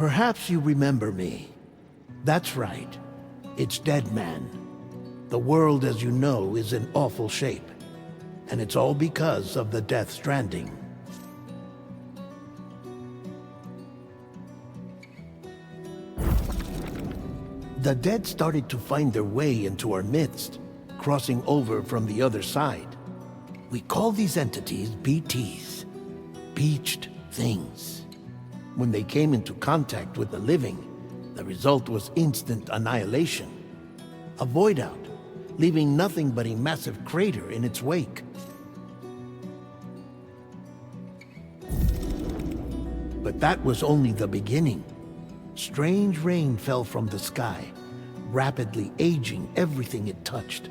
Perhaps you remember me. That's right. It's Deadman. The world, as you know, is in awful shape. And it's all because of the Death Stranding. The dead started to find their way into our midst, crossing over from the other side. We call these entities BTs, Beached Things. When they came into contact with the living, the result was instant annihilation. A void out, leaving nothing but a massive crater in its wake. But that was only the beginning. Strange rain fell from the sky, rapidly aging everything it touched.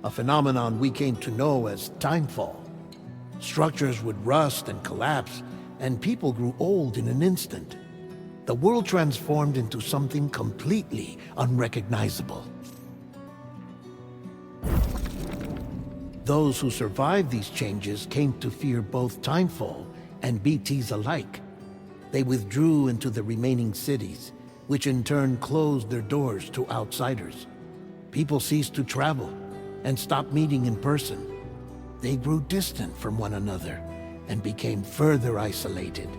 A phenomenon we came to know as timefall. Structures would rust and collapse, and people grew old in an instant. The world transformed into something completely unrecognizable. Those who survived these changes came to fear both timefall and BTs alike. They withdrew into the remaining cities, which in turn closed their doors to outsiders. People ceased to travel and stopped meeting in person. They grew distant from one another and became further isolated.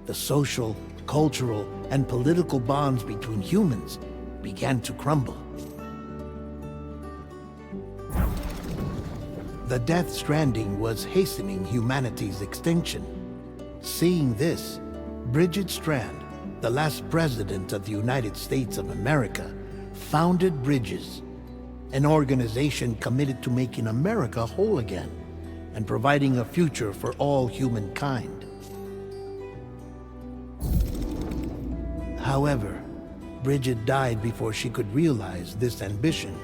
The social, cultural, and political bonds between humans began to crumble. The Death Stranding was hastening humanity's extinction. Seeing this, Bridget Strand, the last president of the United States of America, founded Bridges, an organization committed to making America whole again and providing a future for all humankind. However, Bridget died before she could realize this ambition.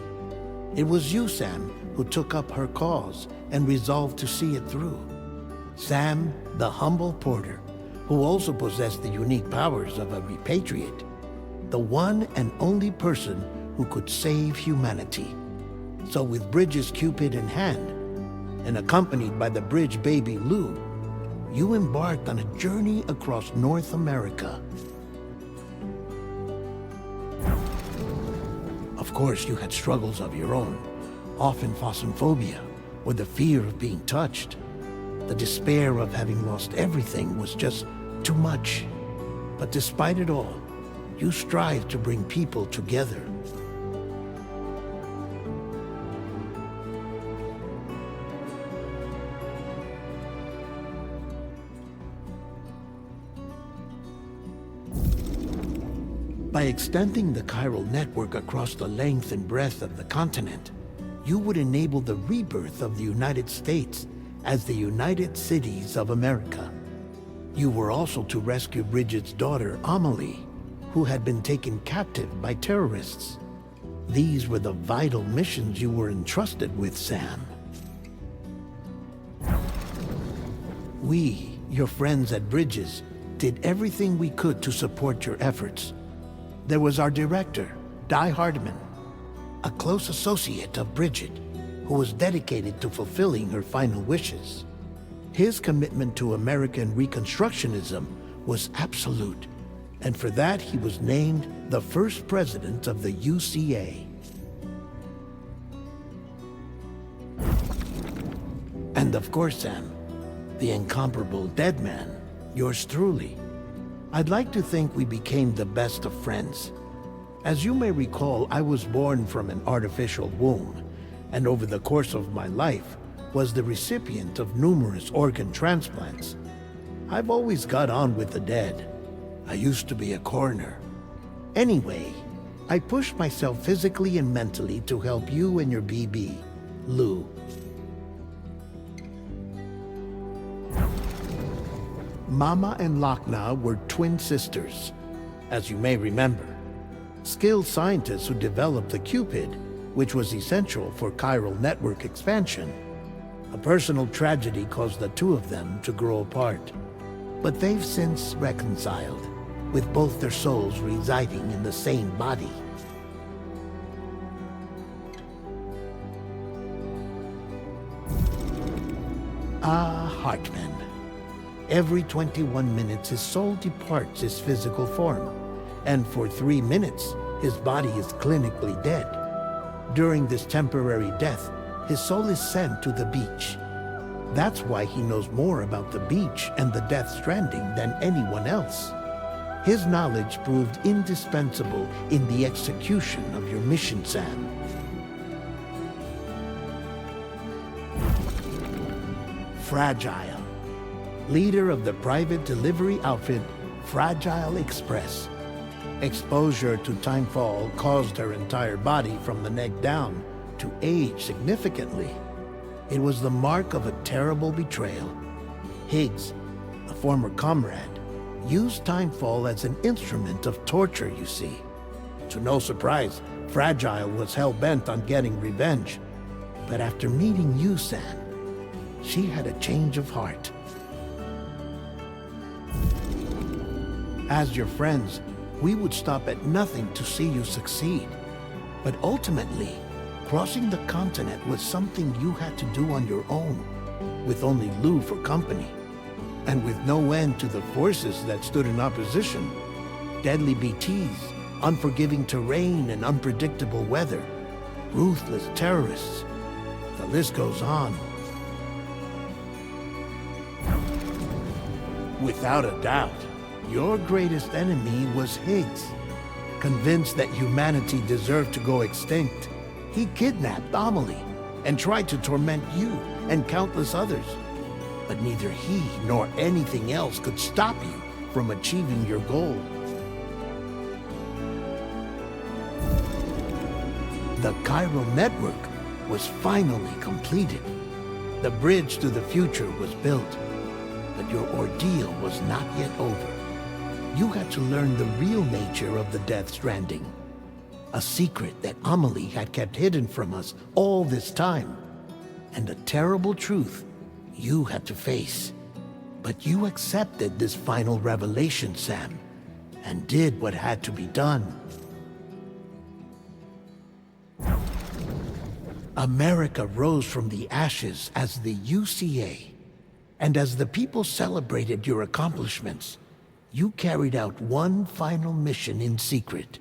It was you, Sam, who took up her cause and resolved to see it through. Sam, the humble porter, who also possessed the unique powers of a repatriate, the one and only person who could save humanity. So with Bridges' Cupid in hand, and accompanied by the bridge baby Lou, you embarked on a journey across North America. Of course, you had struggles of your own, often phasmophobia, or the fear of being touched. The despair of having lost everything was just too much. But despite it all, you strive to bring people together. By extending the chiral network across the length and breadth of the continent, you would enable the rebirth of the United States as the United Cities of America. You were also to rescue Bridget's daughter, Amelie, who had been taken captive by terrorists. These were the vital missions you were entrusted with, Sam. We, your friends at Bridges, did everything we could to support your efforts. There was our director, Di Hardman, a close associate of Bridget, who was dedicated to fulfilling her final wishes. His commitment to American Reconstructionism was absolute, and for that he was named the first president of the UCA. And of course, Sam, the incomparable Deadman, yours truly. I'd like to think we became the best of friends. As you may recall, I was born from an artificial womb, and over the course of my life was the recipient of numerous organ transplants. I've always got on with the dead. I used to be a coroner. Anyway, I pushed myself physically and mentally to help you and your BB, Lou. Mama and Lakna were twin sisters, as you may remember. Skilled scientists who developed the Cupid, which was essential for chiral network expansion. A personal tragedy caused the two of them to grow apart. But they've since reconciled, with both their souls residing in the same body. Ah, Hartman. Every 21 minutes, his soul departs his physical form, and for 3 minutes, his body is clinically dead. During this temporary death, his soul is sent to the beach. That's why he knows more about the beach and the Death Stranding than anyone else. His knowledge proved indispensable in the execution of your mission, Sam. Fragile, leader of the private delivery outfit Fragile Express. Exposure to timefall caused her entire body from the neck down to age significantly. It was the mark of a terrible betrayal. Higgs, a former comrade, used timefall as an instrument of torture, you see. To no surprise, Fragile was hell-bent on getting revenge. But after meeting you, Sam, she had a change of heart. As your friends, we would stop at nothing to see you succeed. But ultimately, crossing the continent was something you had to do on your own, with only Lou for company, and with no end to the forces that stood in opposition. Deadly BTs, unforgiving terrain and unpredictable weather, ruthless terrorists. The list goes on. Without a doubt, your greatest enemy was Higgs. Convinced that humanity deserved to go extinct, he kidnapped Amelie and tried to torment you and countless others. But neither he nor anything else could stop you from achieving your goal. The chiral network was finally completed. The bridge to the future was built. But your ordeal was not yet over. You had to learn the real nature of the Death Stranding. A secret that Amelie had kept hidden from us all this time. And a terrible truth you had to face. But you accepted this final revelation, Sam, and did what had to be done. America rose from the ashes as the UCA. And as the people celebrated your accomplishments, you carried out one final mission in secret.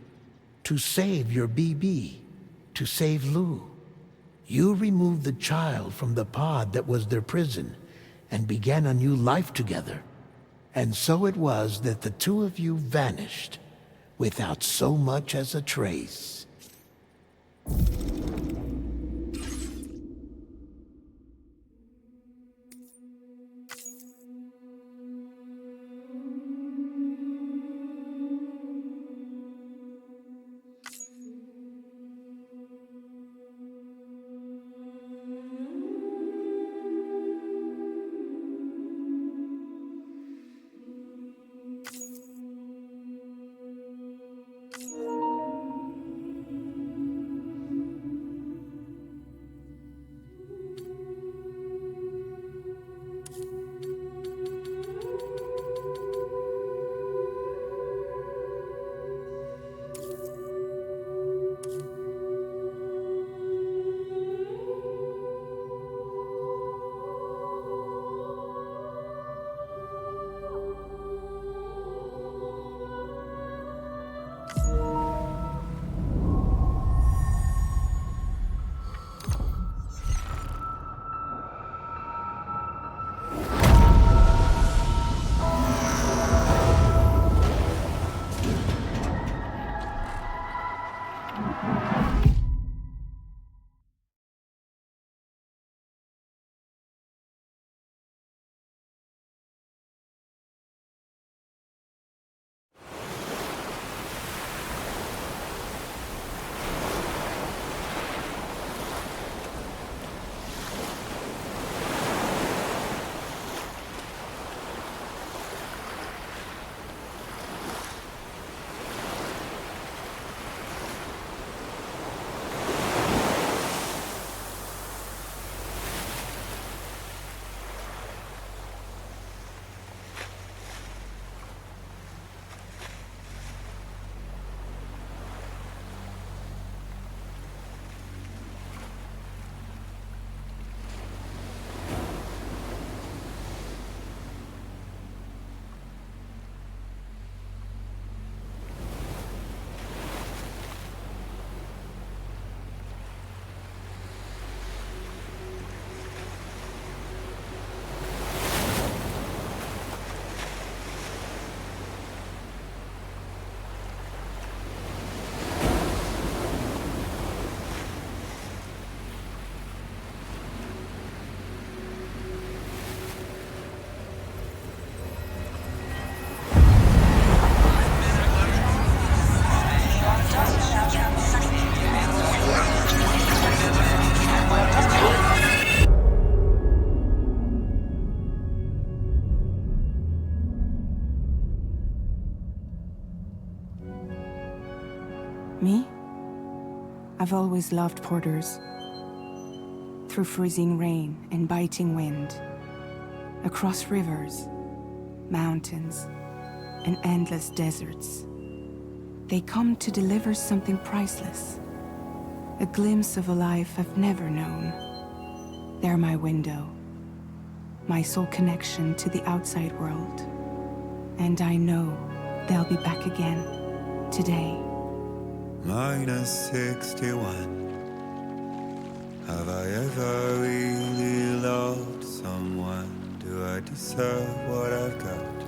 To save your BB. To save Lou. You removed the child from the pod that was their prison and began a new life together. And so it was that the two of you vanished without so much as a trace. Me? I've always loved porters. Through freezing rain and biting wind, across rivers, mountains, and endless deserts, they come to deliver something priceless, a glimpse of a life I've never known. They're my window, my sole connection to the outside world. And I know they'll be back again, today. -61. Have I ever really loved someone? Do I deserve what I've got?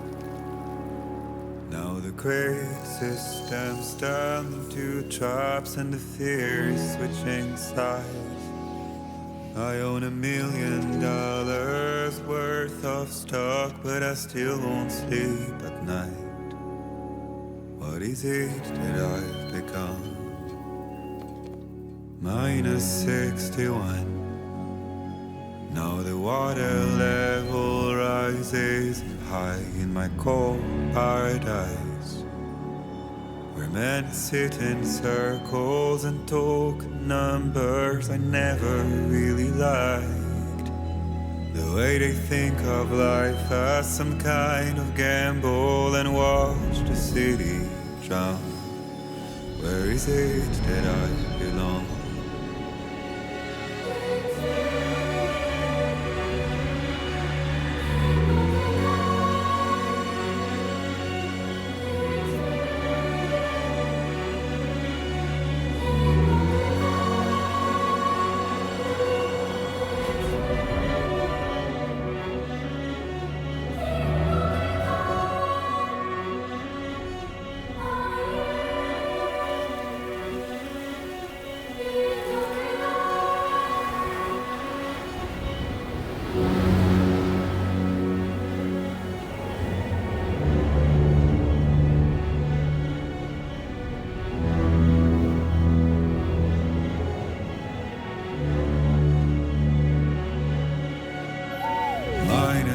Now the great system's turned into traps and the fear is switching sides. I own $1 million worth of stock, but I still won't sleep at night. What is it that I've become? -61. Now the water level rises high in my cold paradise, where men sit in circles and talk numbers I never really liked. The way they think of life as some kind of gamble and watch the city drown. Where is it that I belong?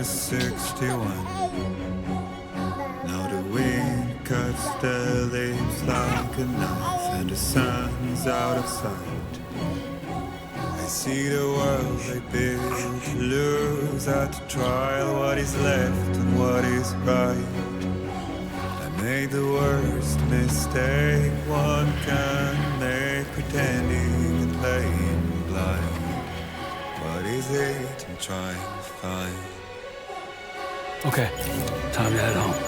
-61. Now the wind cuts the leaves like a knife, and the sun is out of sight. I see the world they build to lose at the trial, what is left and what is right. I made the worst mistake one can make, pretending and playing blind. What is it I'm trying to find? Okay, time to head home.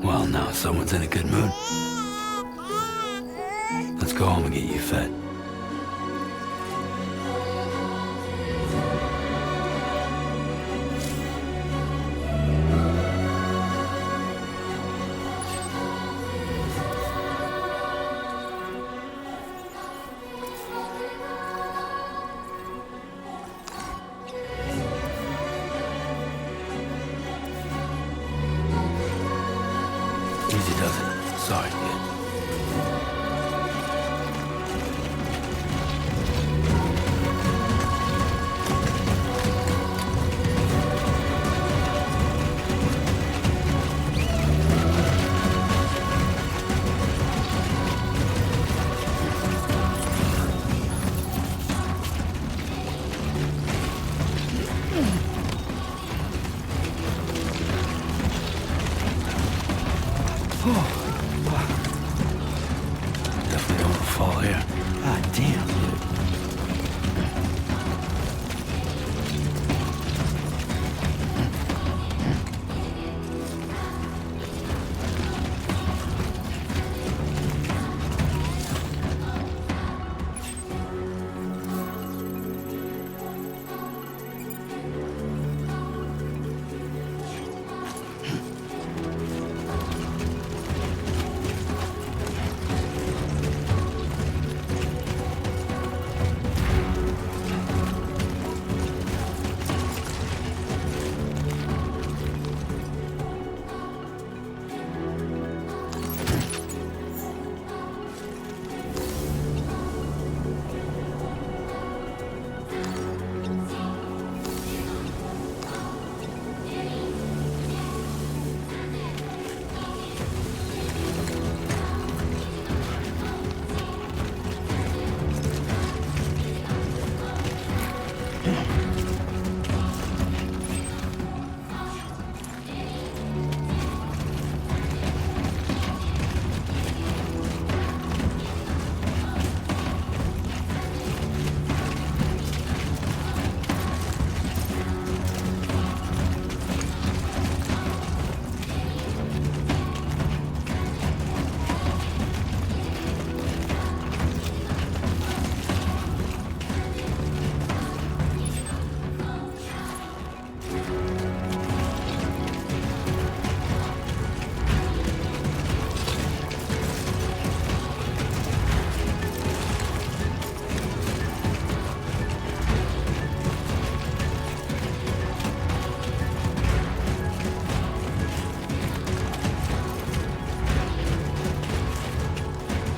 Well, now someone's in a good mood. Let's go home and get you fed. Easy does it. Sorry, kid. here. Ah, damn, dude.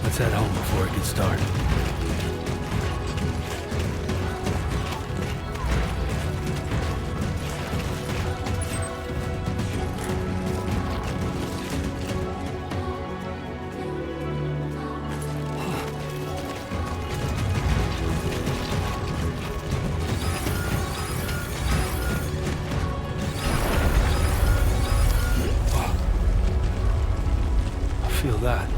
Let's head home before it gets dark. I feel that.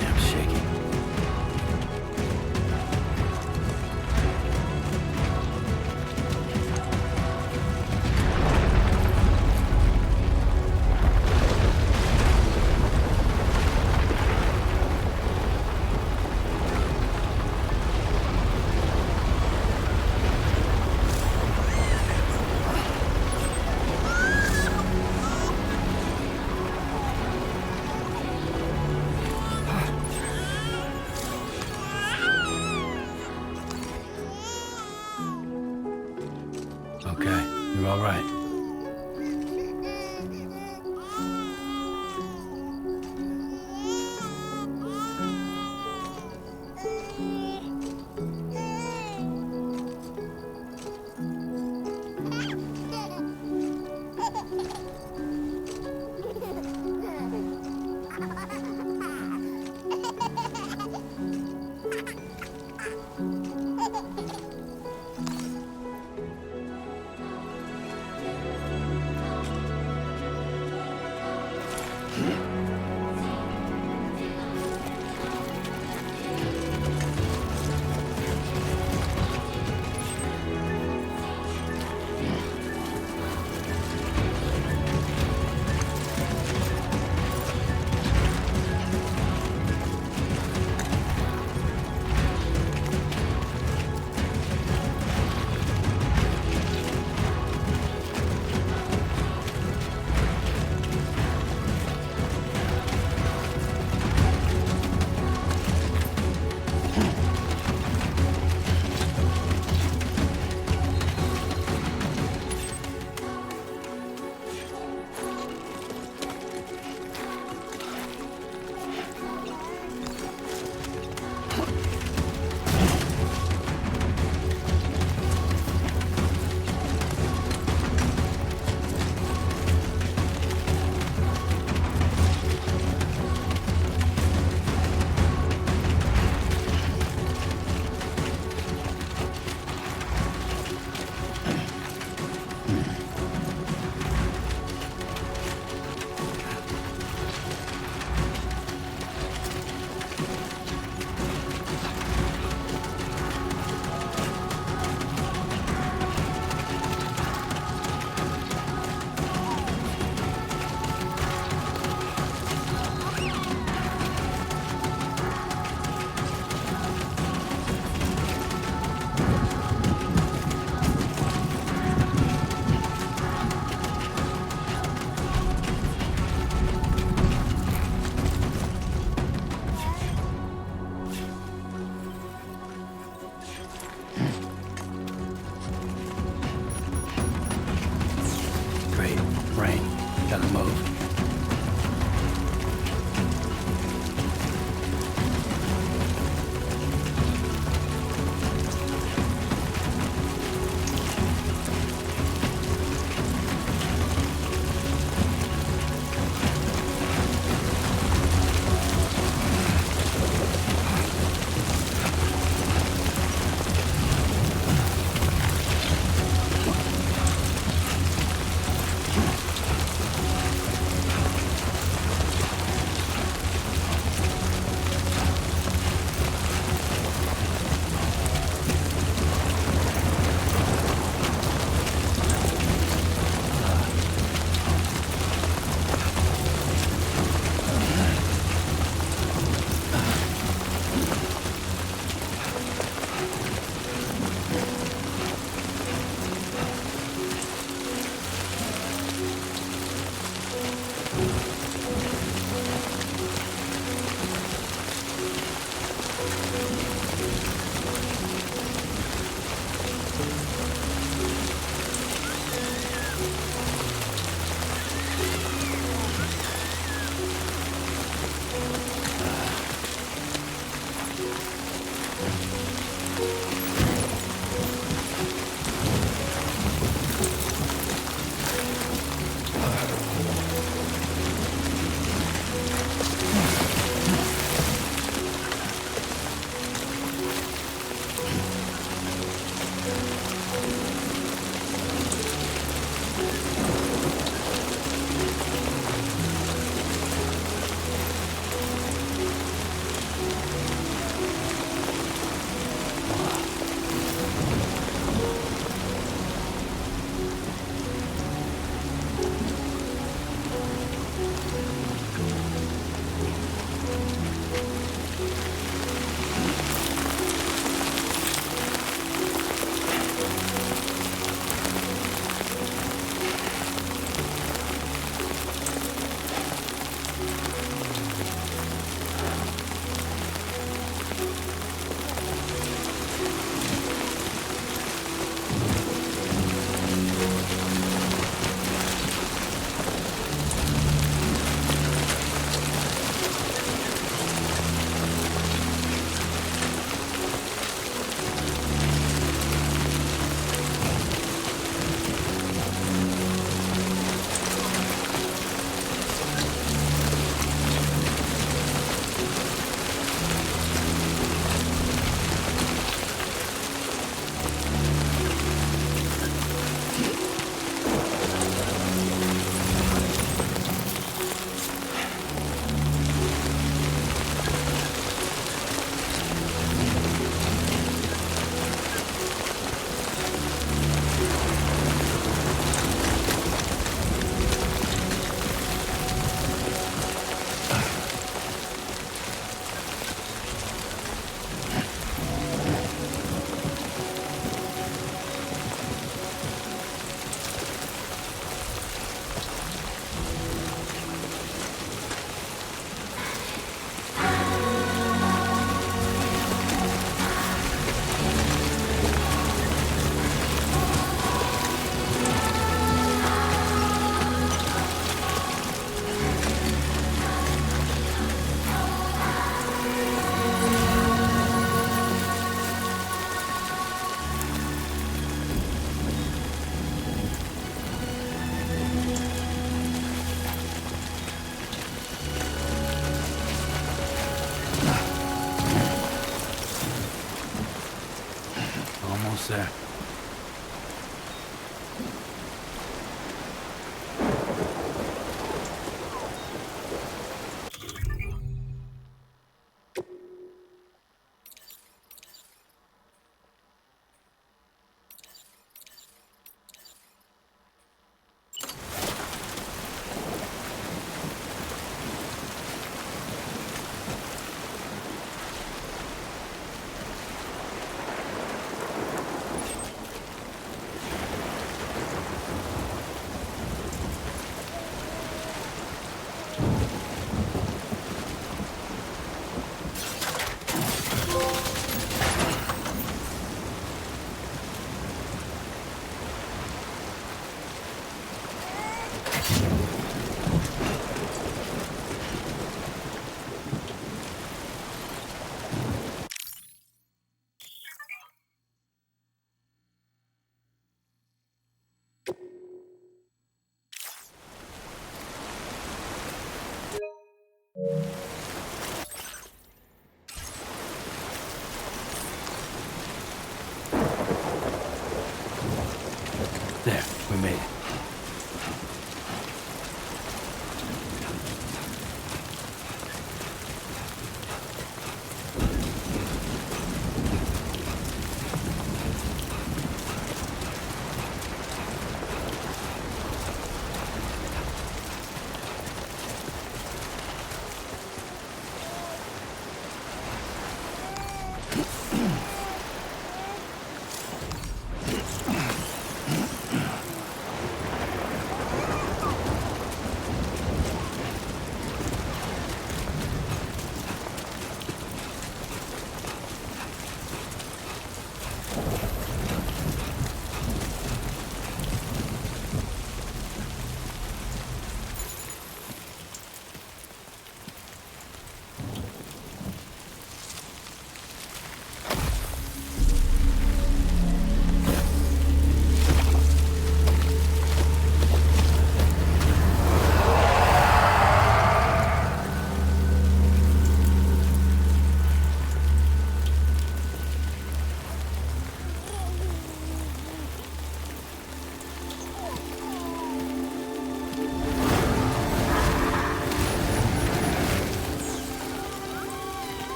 Damn shaky. Okay, you're all right. there. There, we made it.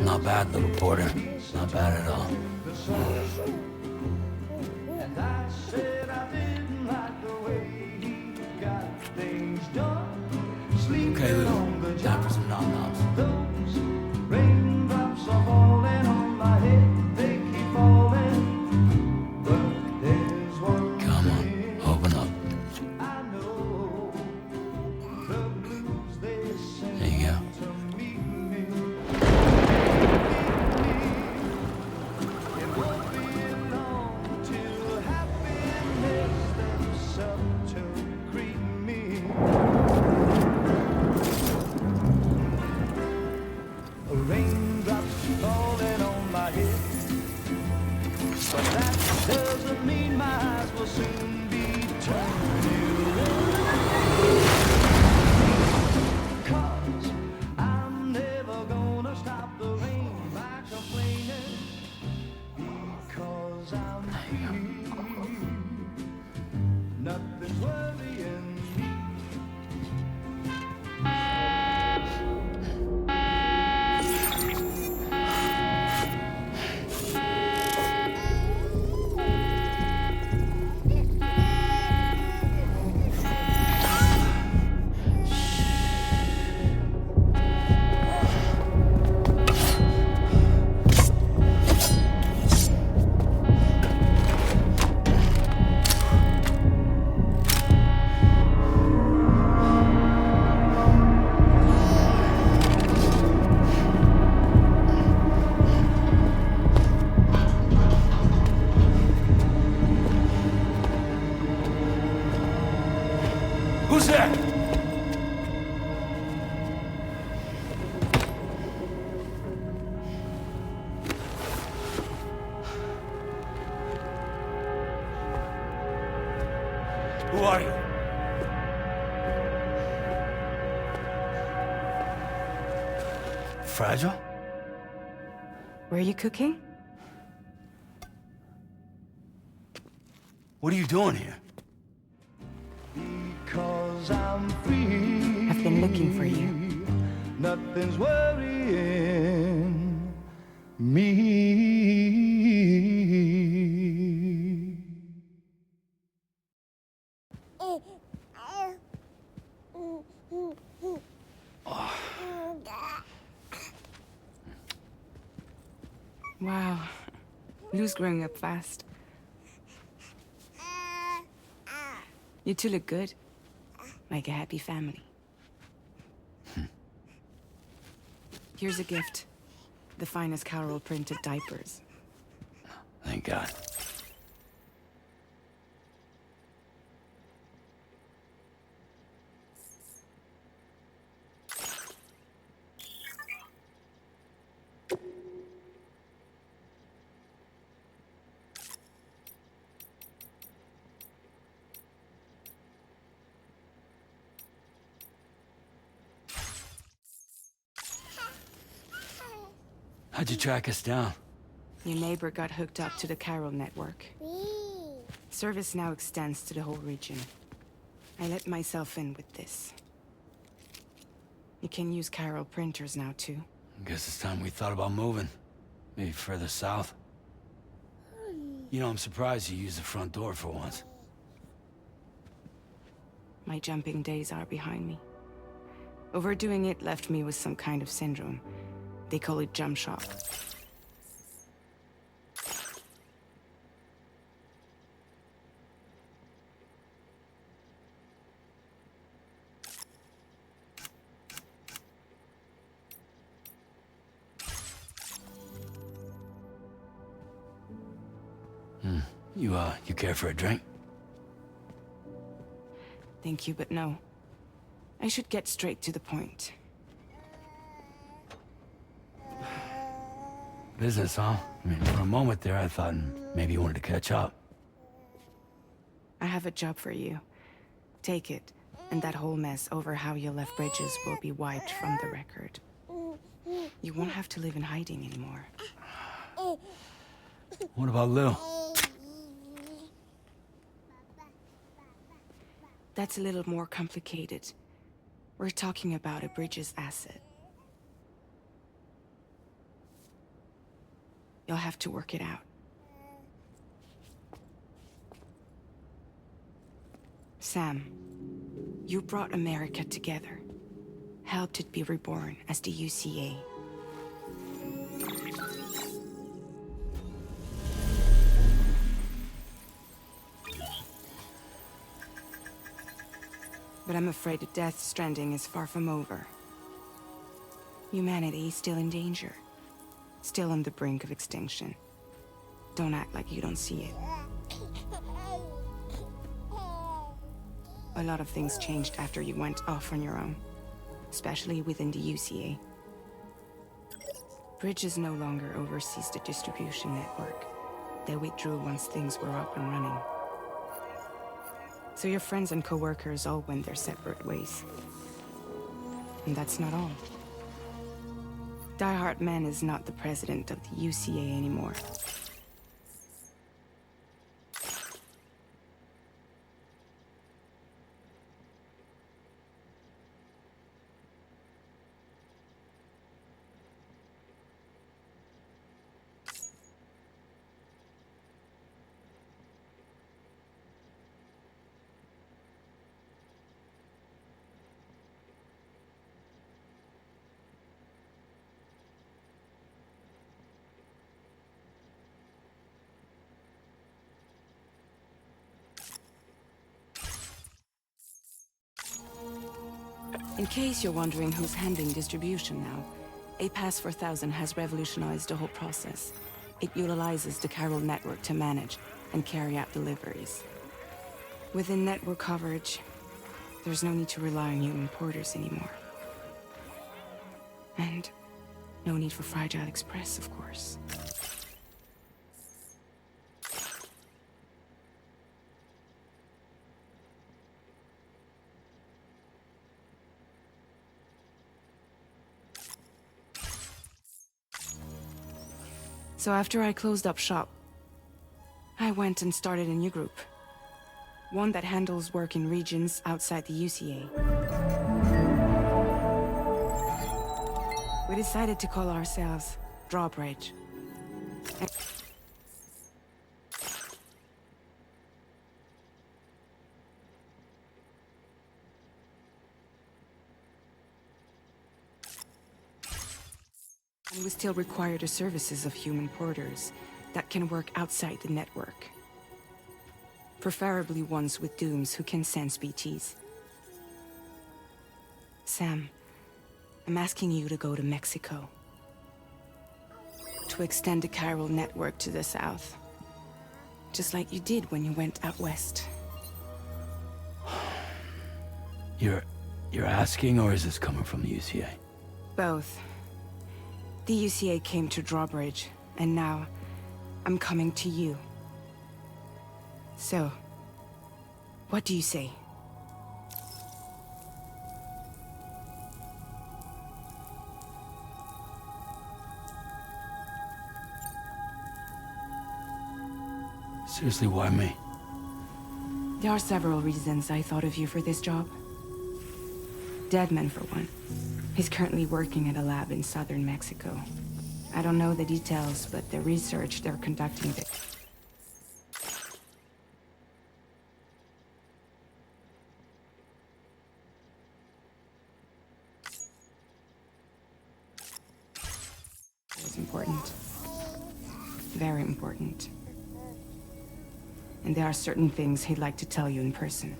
Not bad, little porter. Not bad at all. Okay, Lou. Time for some nom-noms. Come on, open up. There you go. Who are you? Fragile? Were you cooking? What are you doing here? Because I'm free. I've been looking for you. Nothing's worrying me. Wow. Lou's growing up fast. You two look good. Like a happy family. Here's a gift. The finest Carol printed diapers. Thank God. How'd you track us down? Your neighbor got hooked up to the Carol network. Service now extends to the whole region. I let myself in with this. You can use Carol printers now too. Guess it's time we thought about moving. Maybe further south. You know, I'm surprised you used the front door for once. My jumping days are behind me. Overdoing it left me with some kind of syndrome. They call it jump shock. You care for a drink? Thank you, but no. I should get straight to the point. Business, huh? I mean, for a moment there, I thought maybe you wanted to catch up. I have a job for you. Take it, and that whole mess over how you left Bridges will be wiped from the record. You won't have to live in hiding anymore. What about Lil? That's a little more complicated. We're talking about a Bridges asset. You'll have to work it out. Sam, you brought America together. Helped it be reborn as the UCA. But I'm afraid that Death Stranding is far from over. Humanity is still in danger. Still on the brink of extinction. Don't act like you don't see it. A lot of things changed after you went off on your own. Especially within the UCA. Bridges no longer oversees the distribution network. They withdrew once things were up and running. So your friends and co-workers all went their separate ways. And that's not all. Die Hard Man is not the president of the UCA anymore. In case you're wondering who's handling distribution now, A Pass 4000 has revolutionized the whole process. It utilizes the Carol network to manage and carry out deliveries. Within network coverage, there's no need to rely on human porters anymore. And no need for Fragile Express, of course. So after I closed up shop, I went and started a new group. One that handles work in regions outside the UCA. We decided to call ourselves Drawbridge. And we still require the services of human porters that can work outside the network. Preferably ones with dooms who can sense BTs. Sam, I'm asking you to go to Mexico. To extend the chiral network to the south. Just like you did when you went out west. You're asking, or is this coming from the UCA? Both. The UCA came to Drawbridge, and now I'm coming to you. So, what do you say? Seriously, why me? There are several reasons I thought of you for this job. Deadman, for one. He's currently working at a lab in southern Mexico. I don't know the details, but the research they're conducting there. It's important. Very important. And there are certain things he'd like to tell you in person.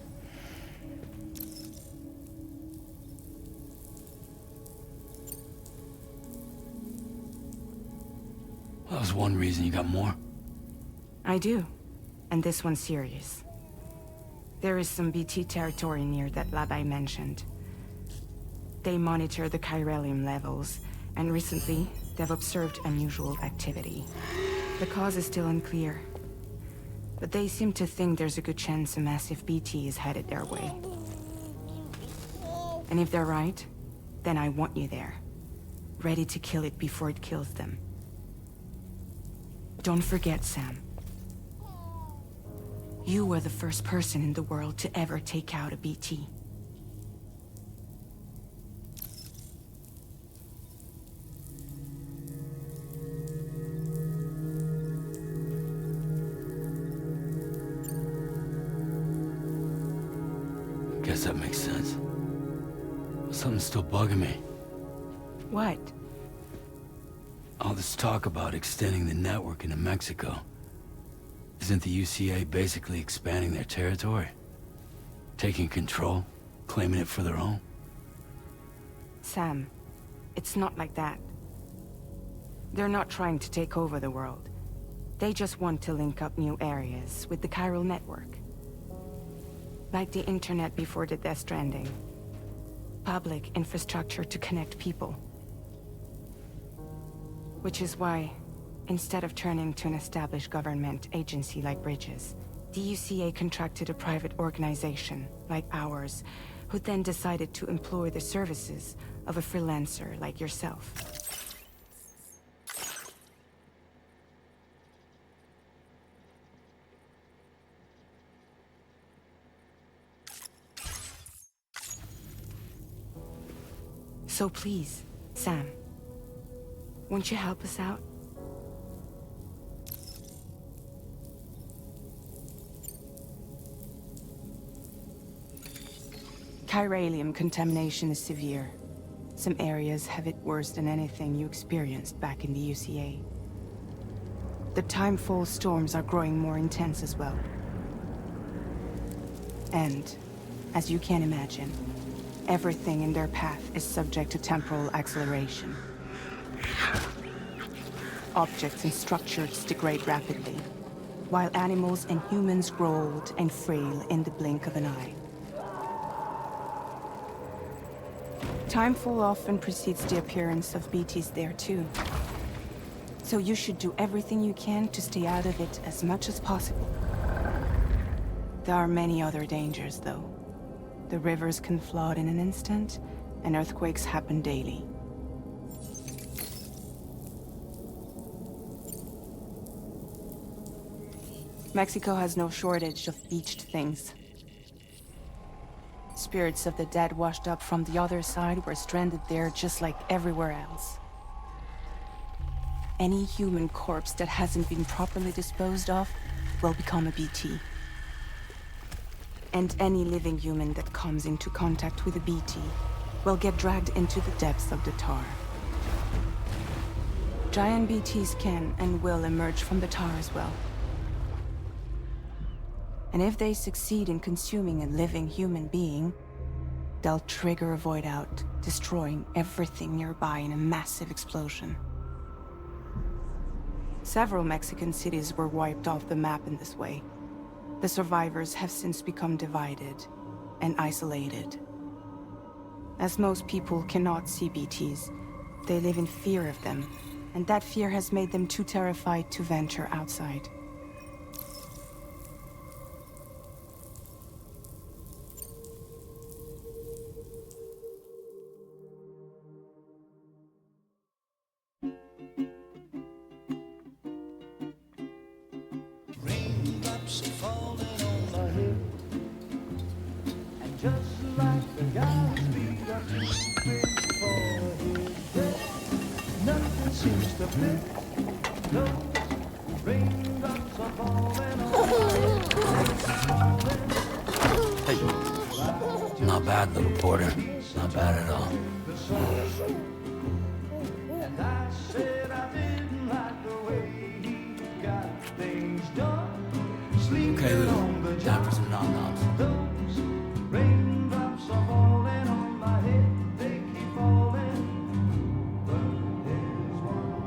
That was one reason. You got more? I do. And this one's serious. There is some BT territory near that lab I mentioned. They monitor the chiralium levels, and recently, they've observed unusual activity. The cause is still unclear. But they seem to think there's a good chance a massive BT is headed their way. And if they're right, then I want you there. Ready to kill it before it kills them. Don't forget, Sam. You were the first person in the world to ever take out a BT. Guess that makes sense. Something's still bugging me. What? All this talk about extending the network into Mexico. Isn't the UCA basically expanding their territory? Taking control? Claiming it for their own? Sam, it's not like that. They're not trying to take over the world. They just want to link up new areas with the chiral network. Like the internet before the Death Stranding. Public infrastructure to connect people. Which is why, instead of turning to an established government agency like Bridges, the UCA contracted a private organization, like ours, who then decided to employ the services of a freelancer like yourself. So please, Sam, won't you help us out? Chiralium contamination is severe. Some areas have it worse than anything you experienced back in the UCA. The timefall storms are growing more intense as well. And, as you can imagine, everything in their path is subject to temporal acceleration. Objects and structures degrade rapidly, while animals and humans grow old and frail in the blink of an eye. Timefall often precedes the appearance of BTs there too. So you should do everything you can to stay out of it as much as possible. There are many other dangers, though. The rivers can flood in an instant, and earthquakes happen daily. Mexico has no shortage of beached things. Spirits of the dead washed up from the other side were stranded there just like everywhere else. Any human corpse that hasn't been properly disposed of will become a BT. And any living human that comes into contact with a BT will get dragged into the depths of the tar. Giant BTs can and will emerge from the tar as well. And if they succeed in consuming a living human being, they'll trigger a void out, destroying everything nearby in a massive explosion. Several Mexican cities were wiped off the map in this way. The survivors have since become divided and isolated. As most people cannot see BTs, they live in fear of them, and that fear has made them too terrified to venture outside. Raindrops are falling on my head, and just like the guy's feet are too big for his head, nothing seems to fit. Those raindrops are falling on my head. Hey. Not bad, little porter. Not bad at all. And I said I didn't like the way he got things done. Okay, Lou. Time for some nom-noms. Those raindrops are falling on my head, they keep falling. But there's one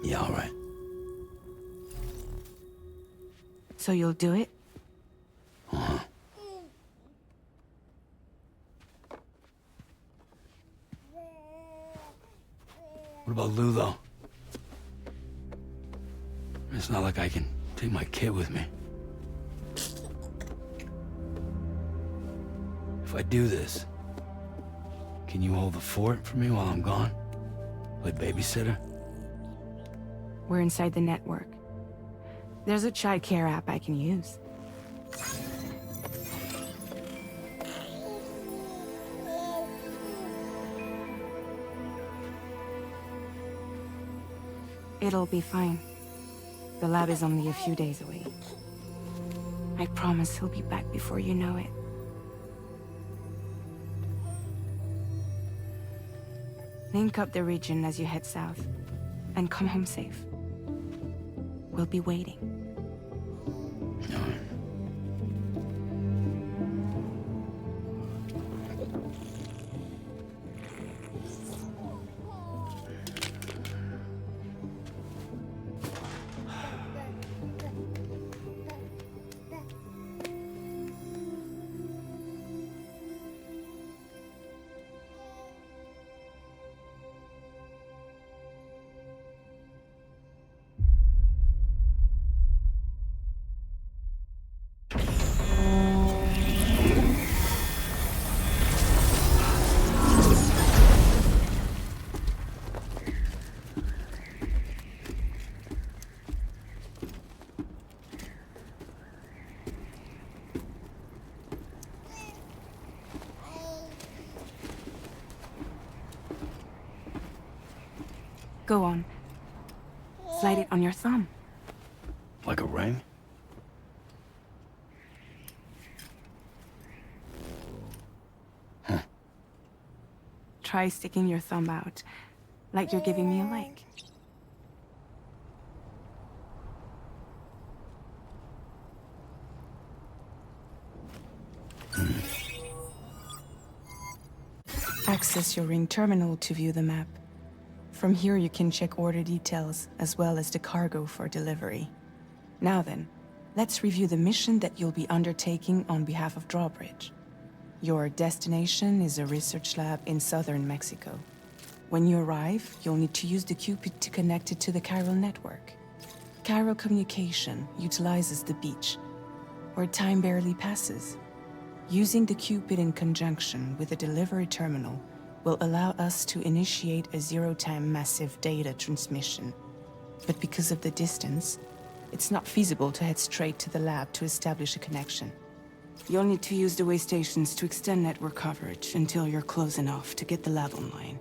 Yeah, all right. So you'll do it? Uh-huh. What about Lou, though? It's not like I can take my kid with me. If I do this, can you hold the fort for me while I'm gone? Play babysitter? We're inside the network. There's a child care app I can use. It'll be fine. The lab is only a few days away. I promise he'll be back before you know it. Link up the region as you head south, and come home safe. We'll be waiting. All right. Go on. Slide it on your thumb. Like a ring? Huh. Try sticking your thumb out, like you're giving me a like. Access your ring terminal to view the map. From here you can check order details, as well as the cargo for delivery. Now then, let's review the mission that you'll be undertaking on behalf of Drawbridge. Your destination is a research lab in southern Mexico. When you arrive, you'll need to use the Cupid to connect it to the chiral network. Chiral communication utilizes the beach, where time barely passes. Using the Cupid in conjunction with a delivery terminal will allow us to initiate a zero-time massive data transmission. But because of the distance, it's not feasible to head straight to the lab to establish a connection. You'll need to use the way stations to extend network coverage until you're close enough to get the lab online.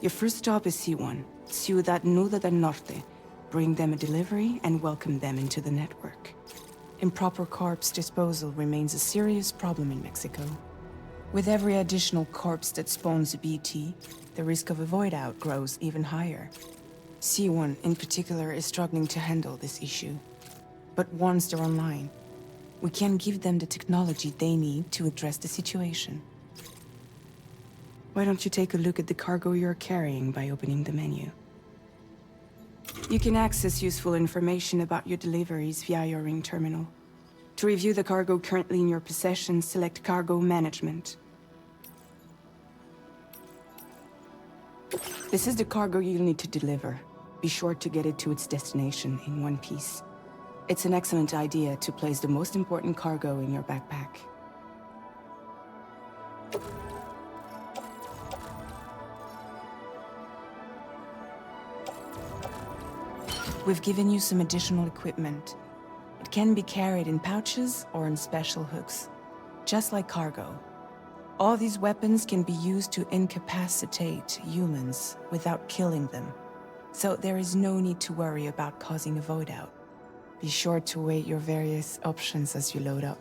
Your first stop is C1, Ciudad Nuda del Norte. Bring them a delivery and welcome them into the network. Improper corpse disposal remains a serious problem in Mexico. With every additional corpse that spawns a BT, the risk of a void out grows even higher. C1 in particular is struggling to handle this issue. But once they're online, we can give them the technology they need to address the situation. Why don't you take a look at the cargo you're carrying by opening the menu? You can access useful information about your deliveries via your ring terminal. To review the cargo currently in your possession, select Cargo Management. This is the cargo you'll need to deliver. Be sure to get it to its destination in one piece. It's an excellent idea to place the most important cargo in your backpack. We've given you some additional equipment. It can be carried in pouches or in special hooks, just like cargo. All these weapons can be used to incapacitate humans without killing them, so there is no need to worry about causing a void out. Be sure to weigh your various options as you load up.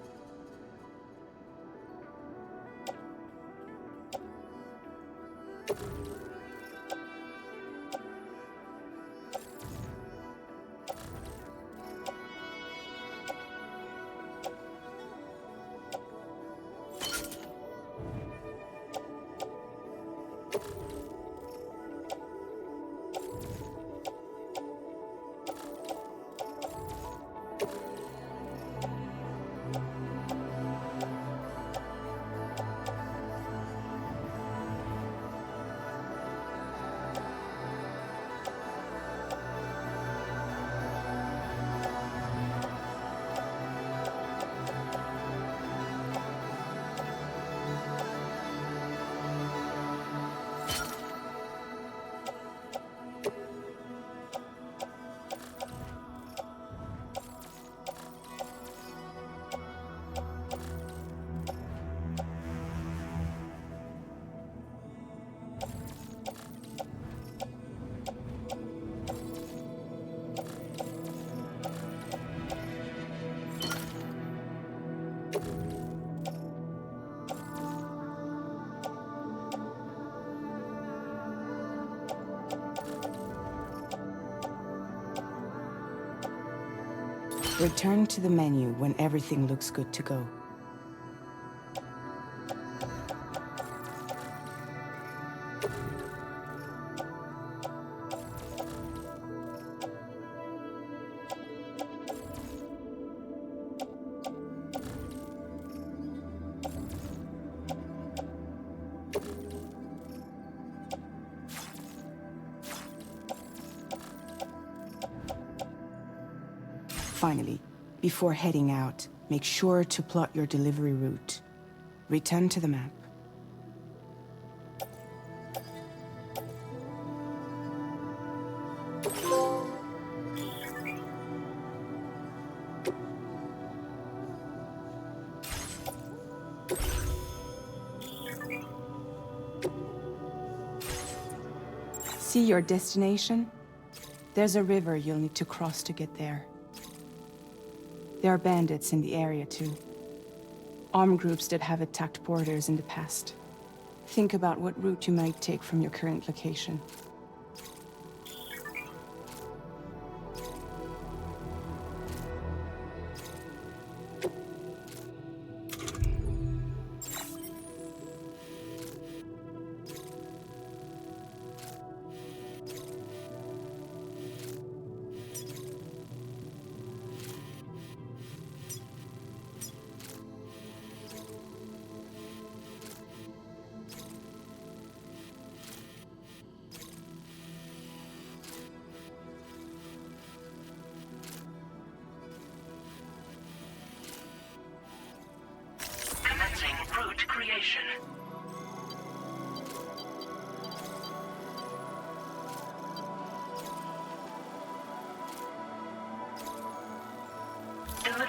Return to the menu when everything looks good to go. Finally, before heading out, make sure to plot your delivery route. Return to the map. See your destination? There's a river you'll need to cross to get there. There are bandits in the area too. Armed groups that have attacked borders in the past. Think about what route you might take from your current location.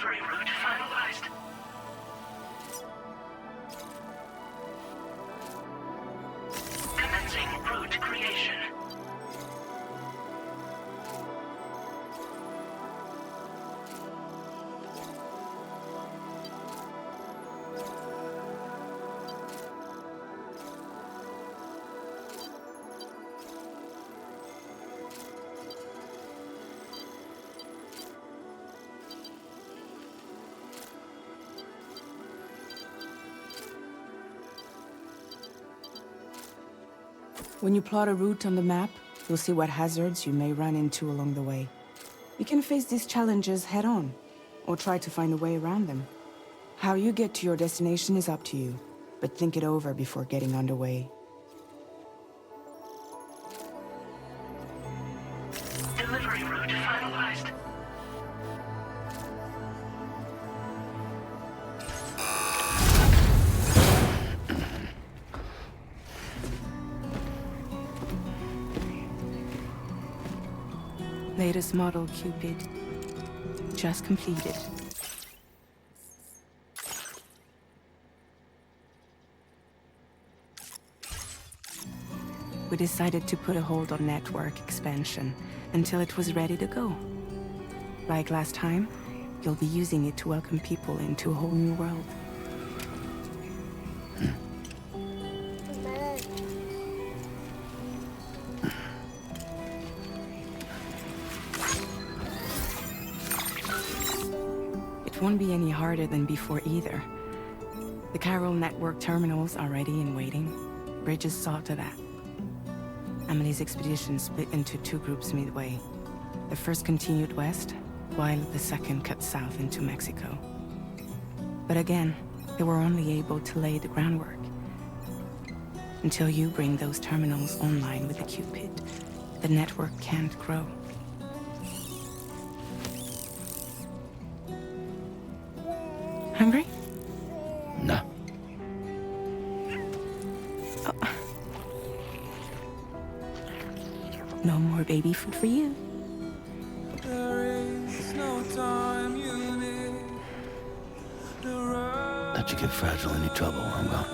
Delivery route finalized. Commencing route creation. When you plot a route on the map, you'll see what hazards you may run into along the way. You can face these challenges head-on, or try to find a way around them. How you get to your destination is up to you, but think it over before getting underway. Delivery route finalized. Latest model Cupid. Just completed. We decided to put a hold on network expansion until it was ready to go. Like last time, you'll be using it to welcome people into a whole new world. It won't be any harder than before either. The Carol network terminals are ready and waiting. Bridges saw to that. Emily's expedition split into two groups midway. The first continued west, while the second cut south into Mexico. But again, they were only able to lay the groundwork. Until you bring those terminals online with the Cupid, the network can't grow. Hungry? No. No more baby food for you. Let you get fragile in your trouble, I'm gone.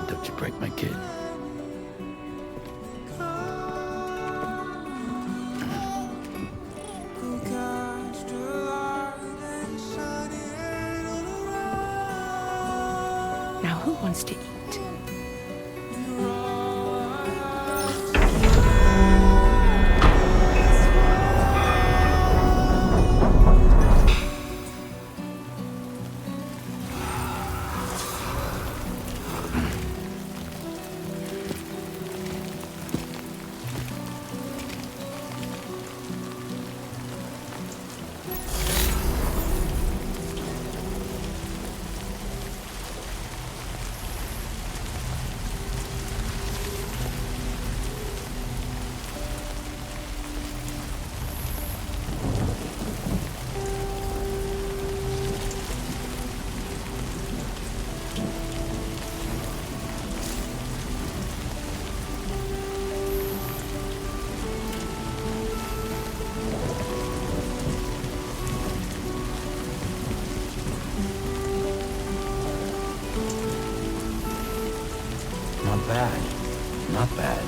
Don't you break my kid. Now who wants to eat? Not bad. Not bad.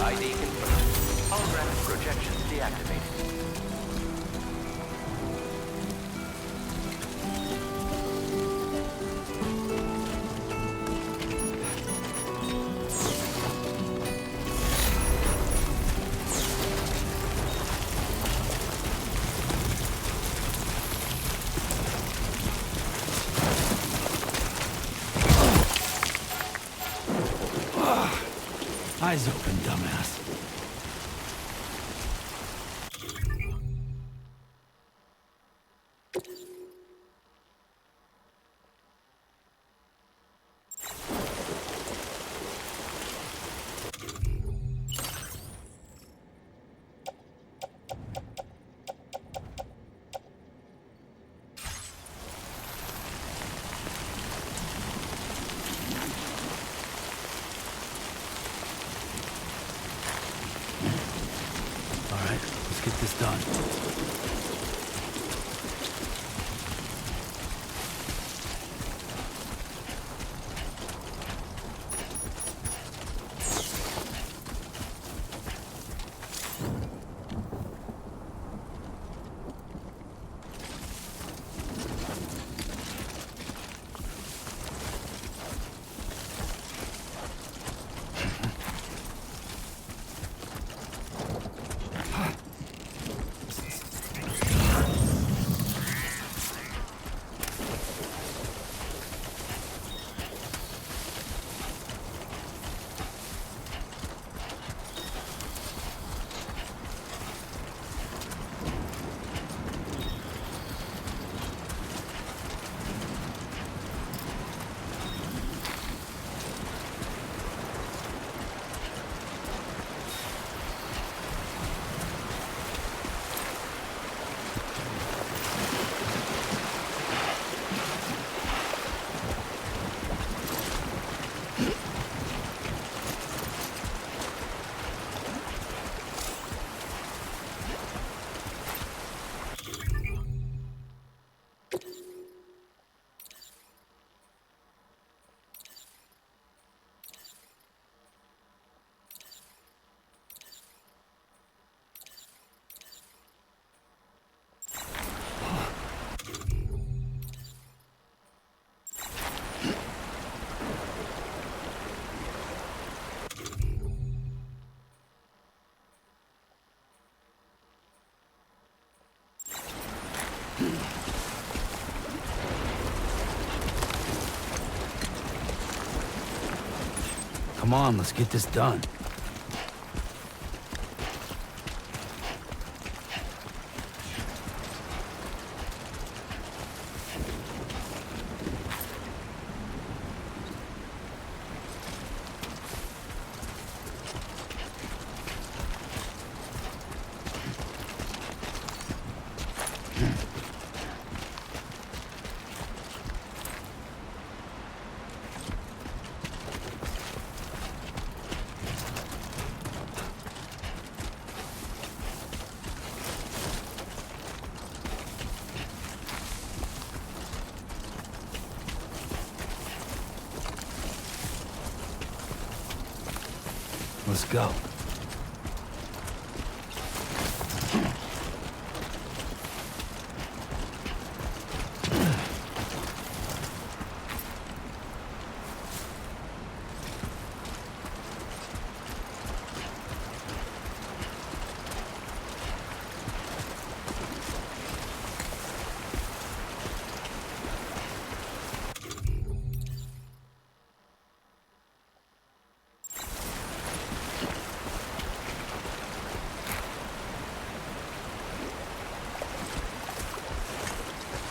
ID confirmed. Holographic projections deactivated. Eyes open, dumbass. Come on, let's get this done. Let's go.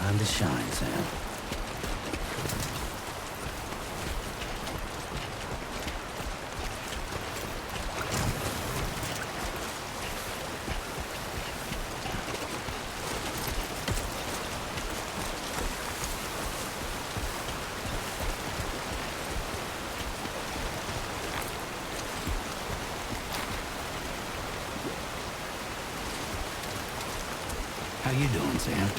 Time to shine, Sam. How you doing, Sam?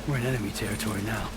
We're in enemy territory now.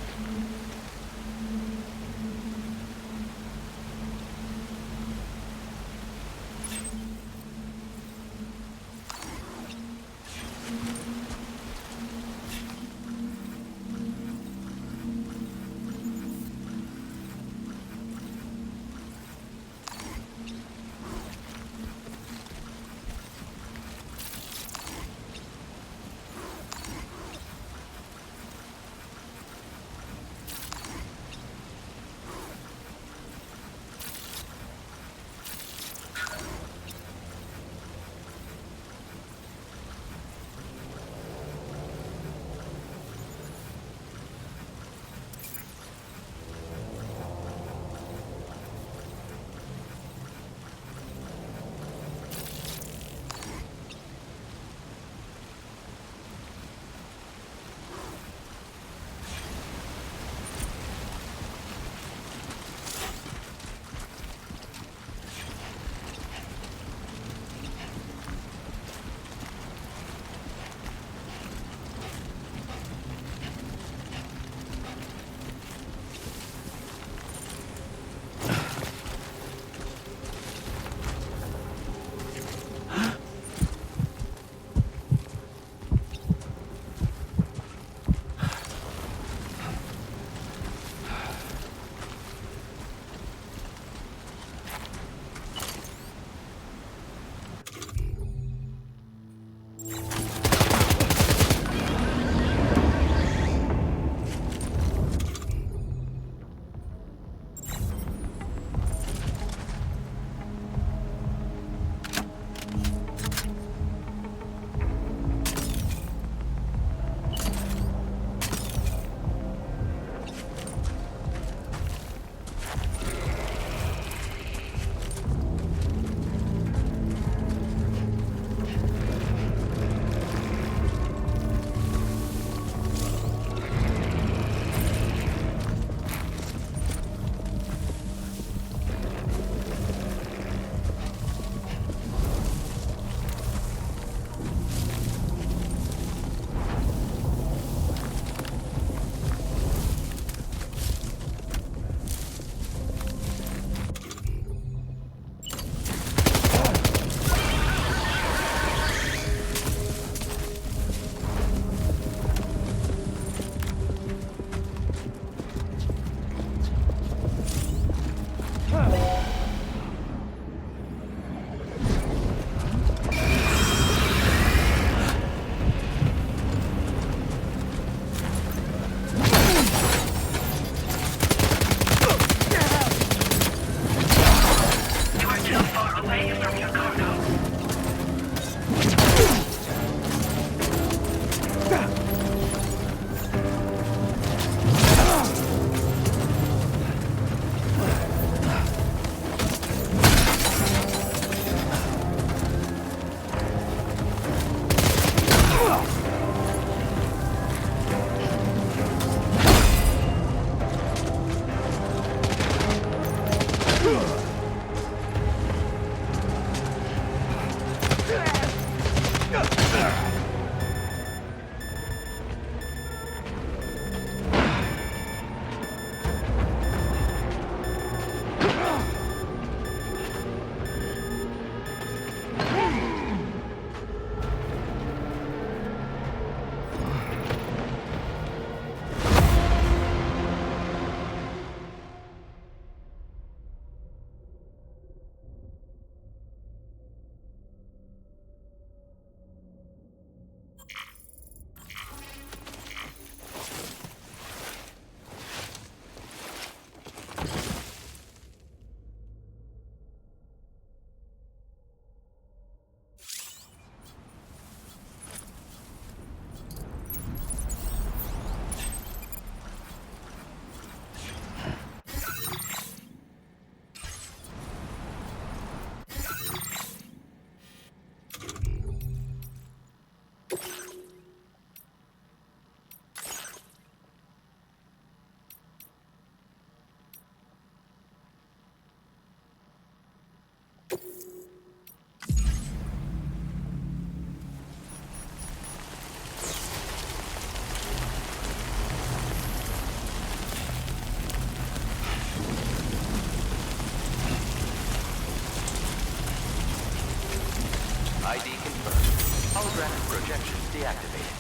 ID confirmed. Holographic projections deactivated.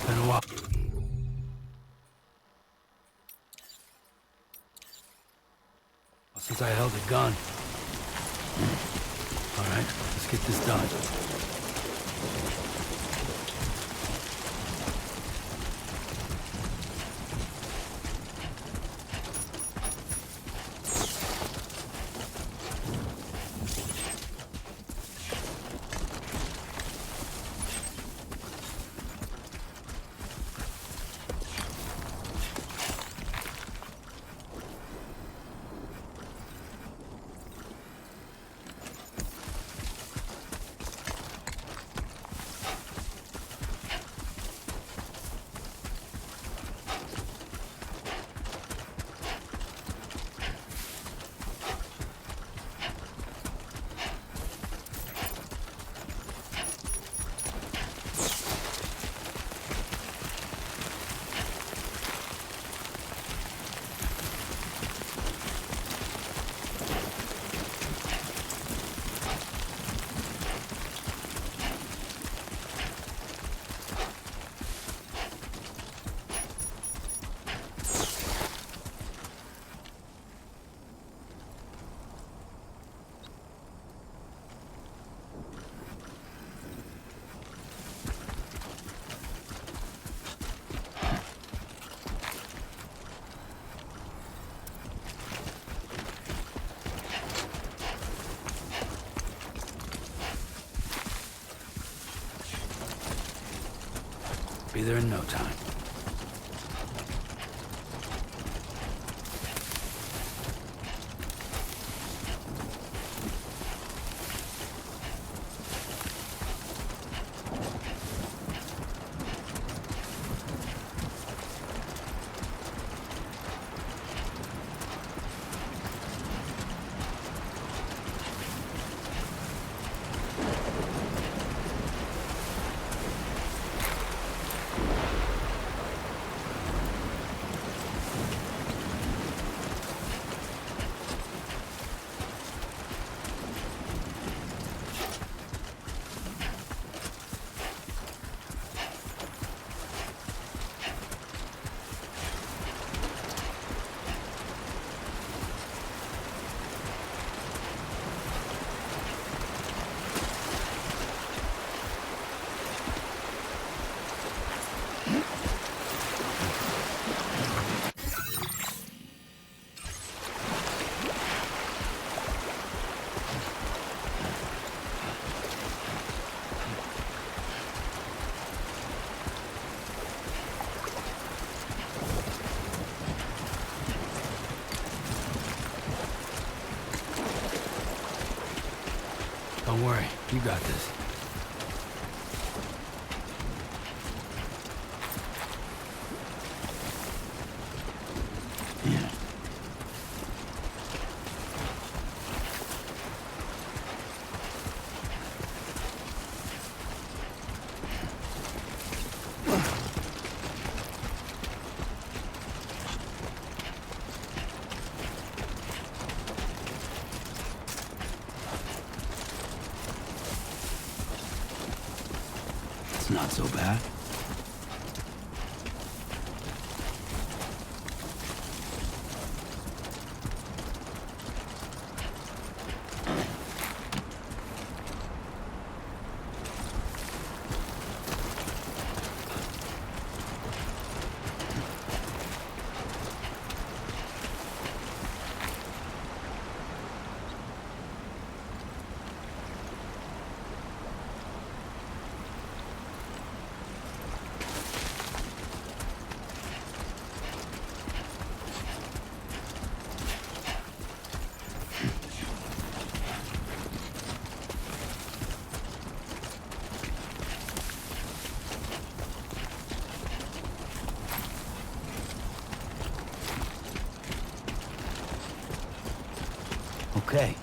Been a while. Since I held a gun. All right, let's get this done. Be there in no time. Don't worry, you got this. Not so bad. Okay.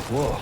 Whoa.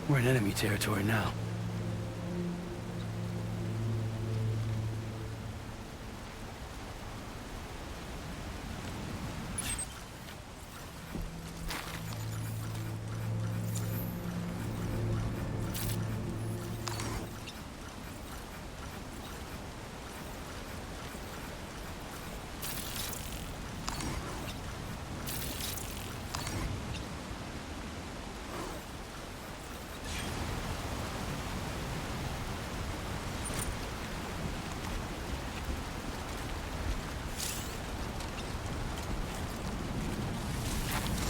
We're in enemy territory now.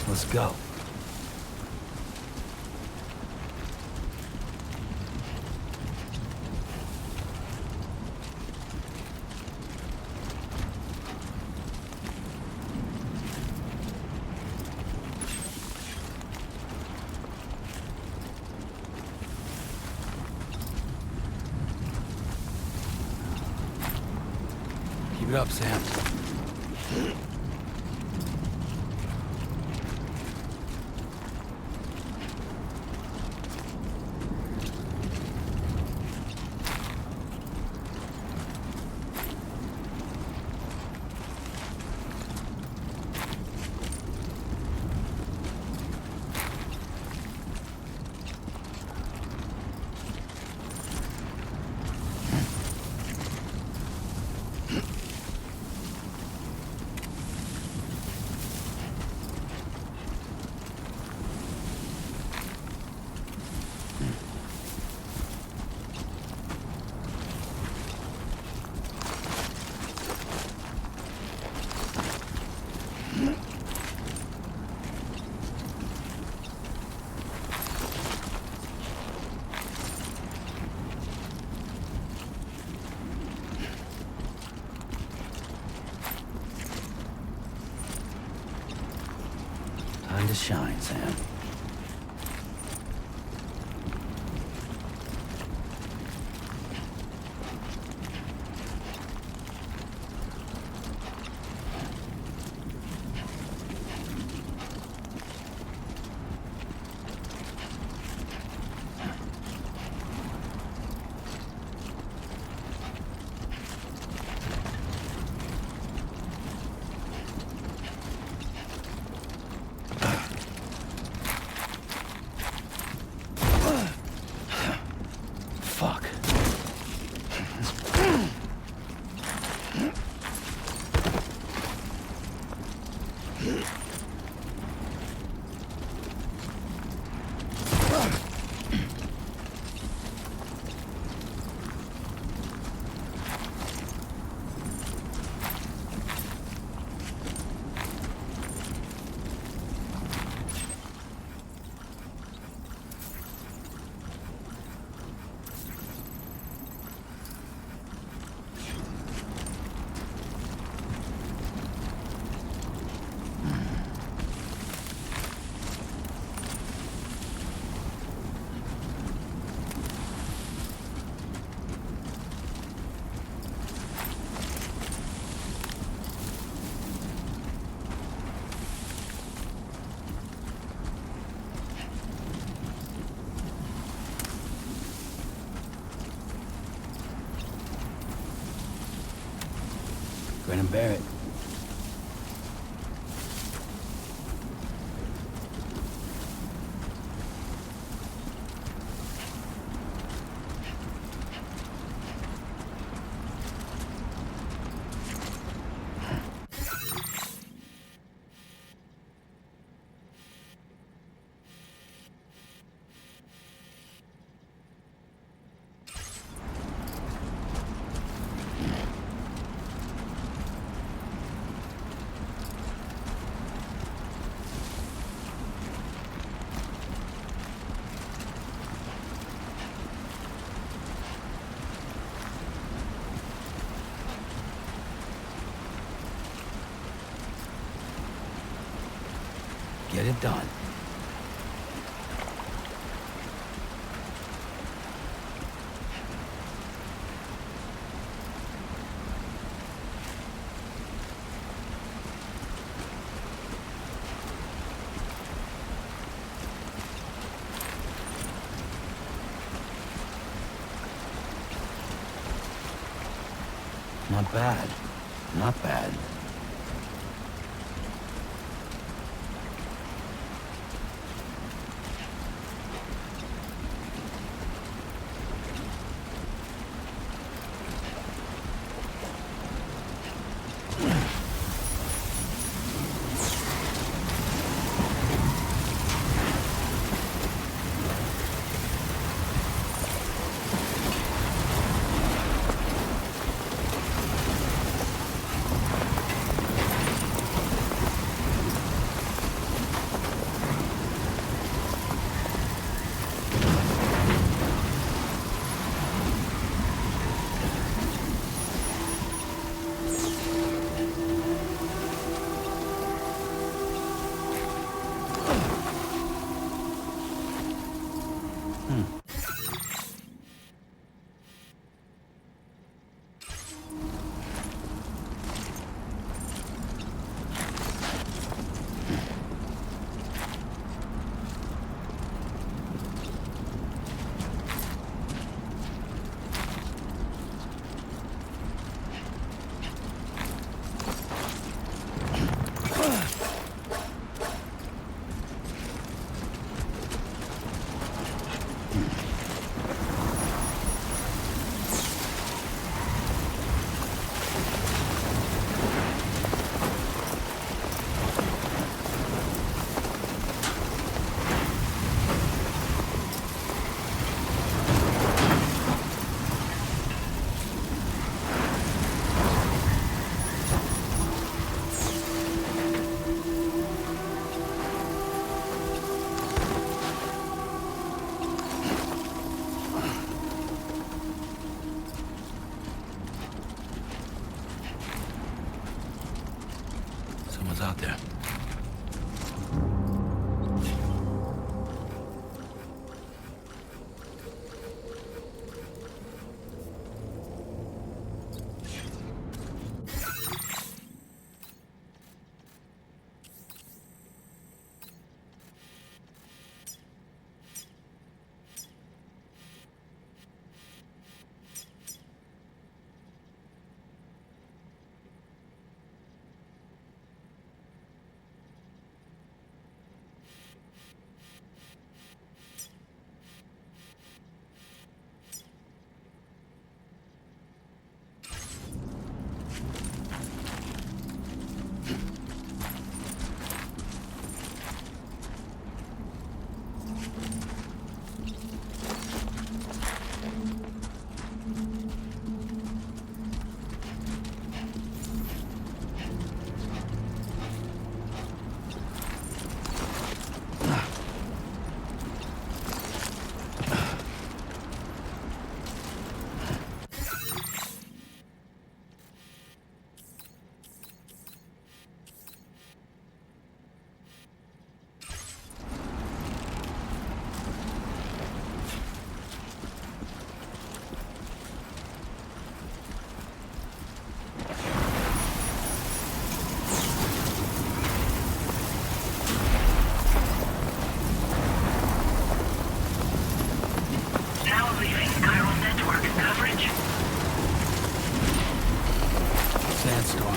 Let's go. Keep it up, Sam. Time to shine, Sam. Fuck. Grin and bear it. Get it done. Not bad. Not bad. out there. Now leaving chiral network coverage. Sandstorm.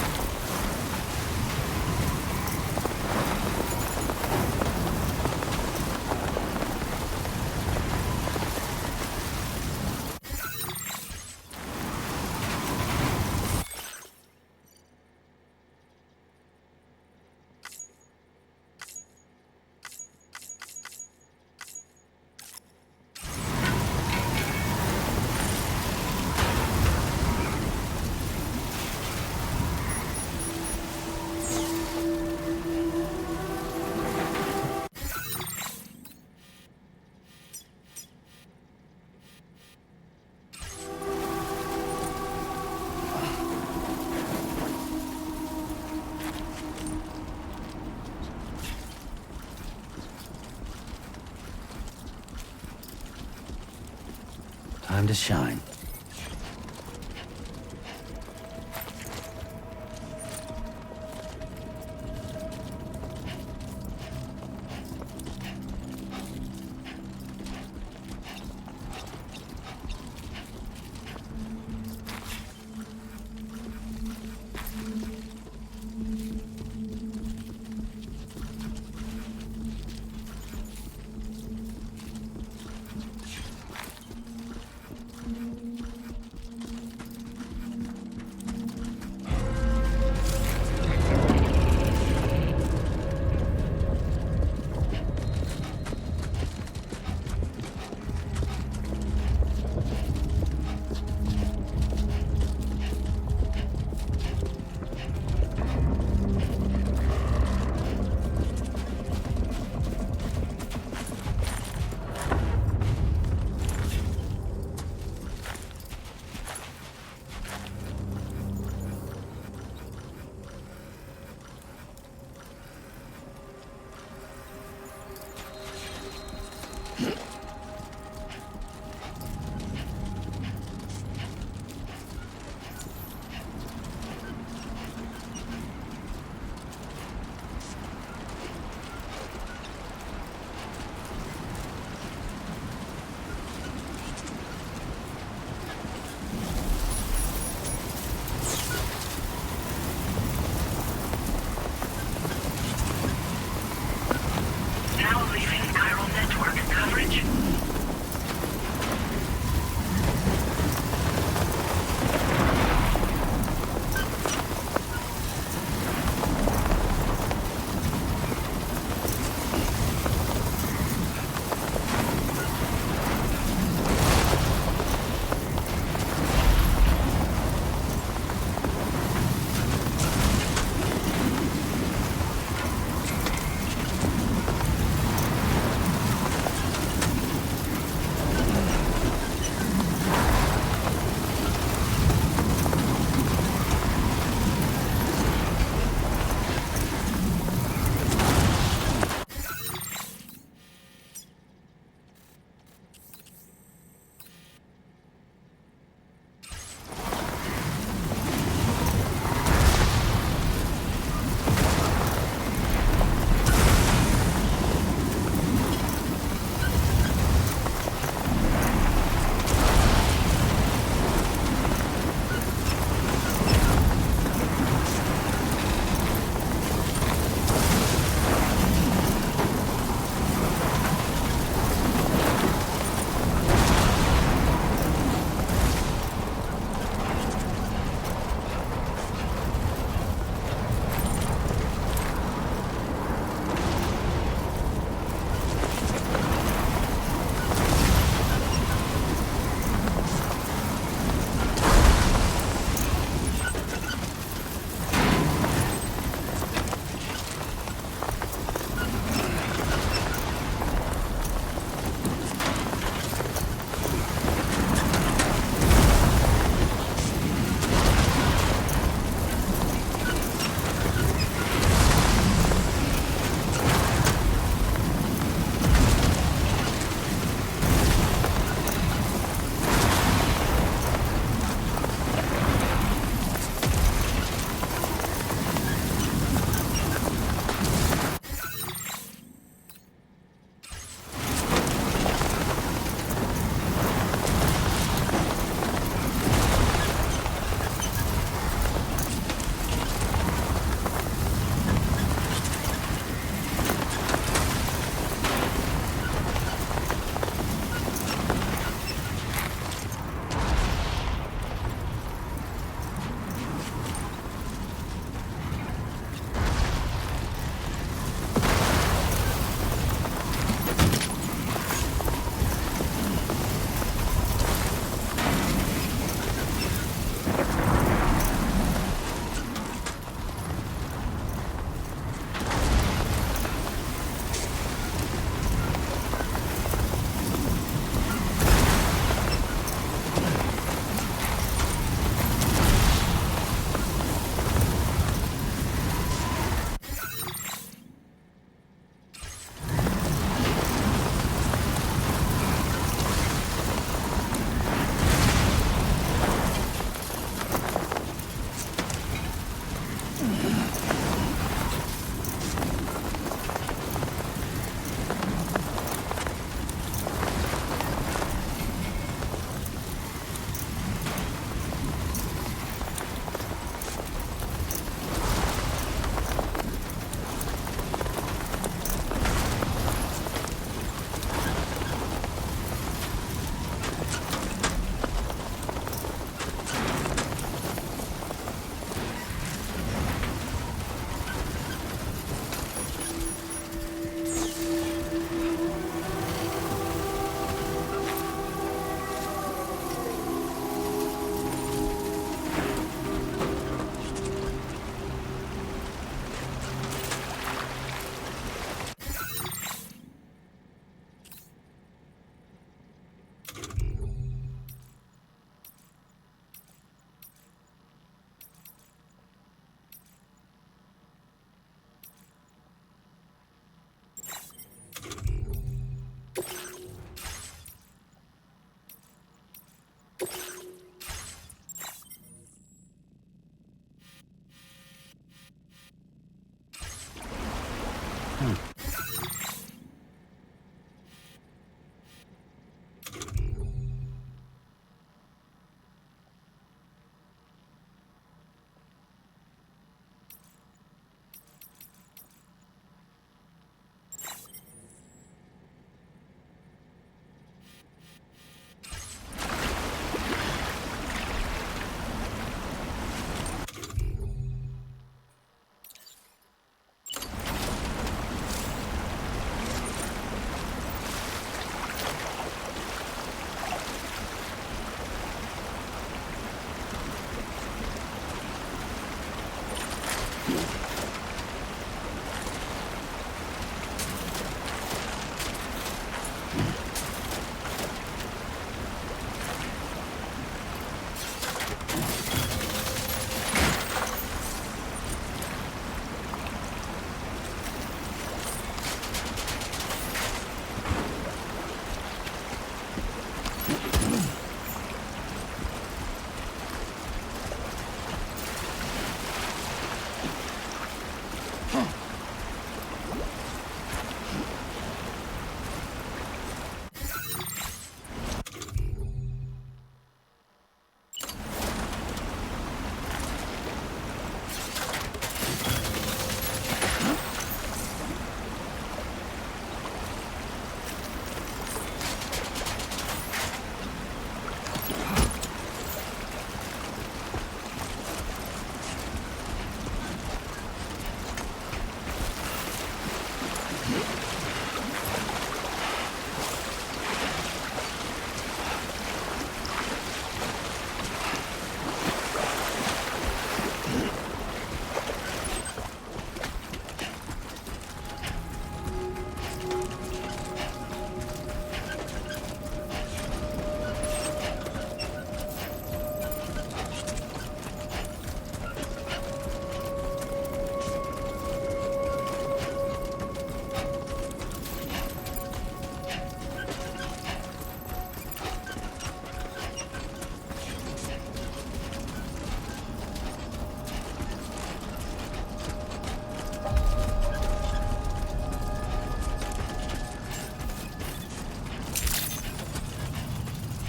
Time to shine.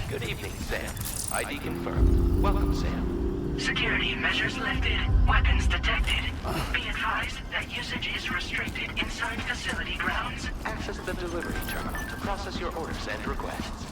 Good evening, Sam. ID confirmed. Welcome, Sam. Security measures lifted. Weapons detected. Be advised that usage is restricted inside facility grounds. Access the delivery terminal to process your orders and requests.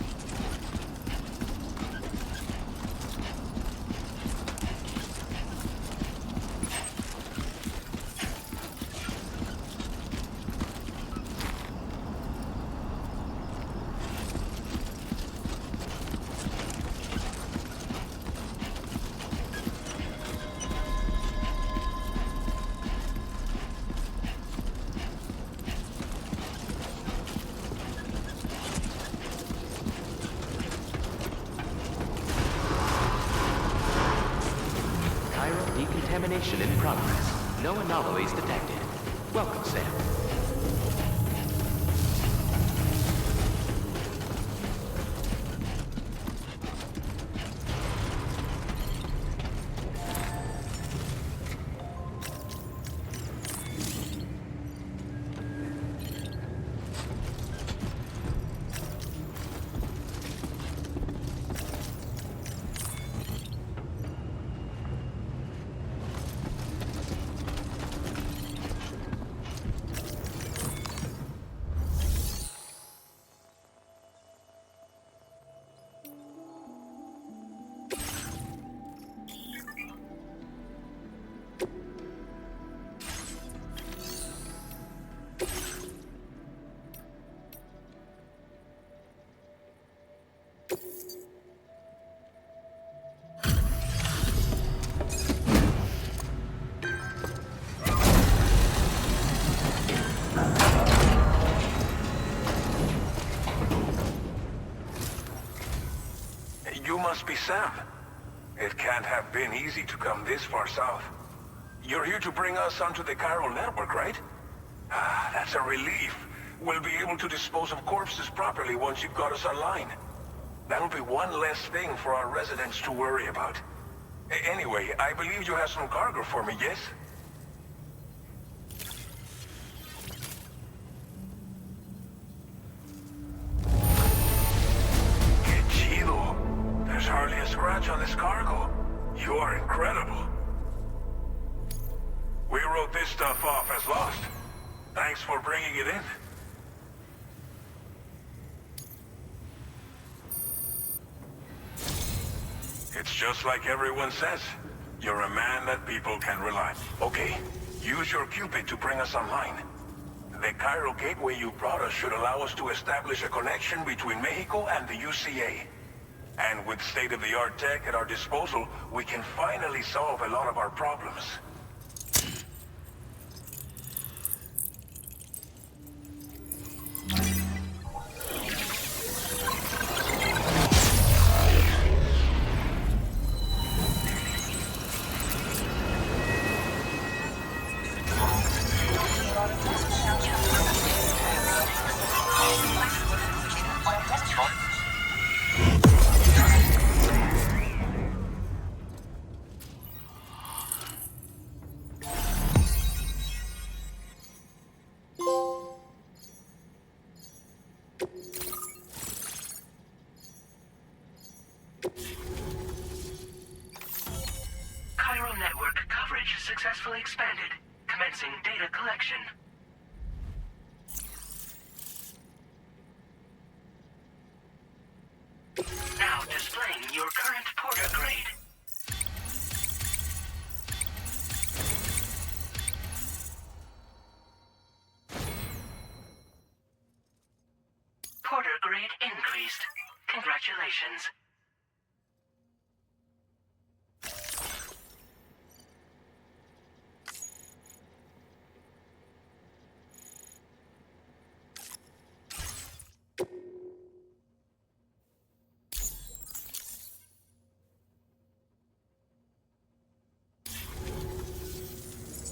Decontamination in progress. No anomalies detected. Welcome, Sam. You must be Sam. It can't have been easy to come this far south. You're here to bring us onto the chiral network, right? Ah, that's a relief. We'll be able to dispose of corpses properly once you've got us online. That'll be one less thing for our residents to worry about. Anyway, I believe you have some cargo for me, yes? scratch on this cargo. You are incredible. We wrote this stuff off as lost. Thanks for bringing it in. It's just like everyone says. You're a man that people can rely on. Okay, use your Cupid to bring us online. The Cairo gateway you brought us should allow us to establish a connection between Mexico and the UCA. And with state-of-the-art tech at our disposal, we can finally solve a lot of our problems. Chiral network coverage successfully expanded. Commencing data collection. Now displaying your current porter grade. Porter grade increased. Congratulations.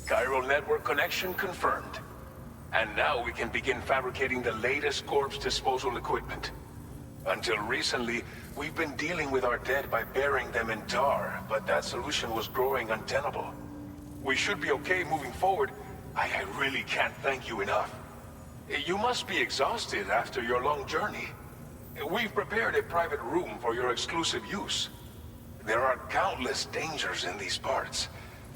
Chiral network connection confirmed. And now we can begin fabricating the latest corpse disposal equipment. Until recently, we've been dealing with our dead by burying them in tar, but that solution was growing untenable. We should be okay moving forward. I really can't thank you enough. You must be exhausted after your long journey. We've prepared a private room for your exclusive use. There are countless dangers in these parts.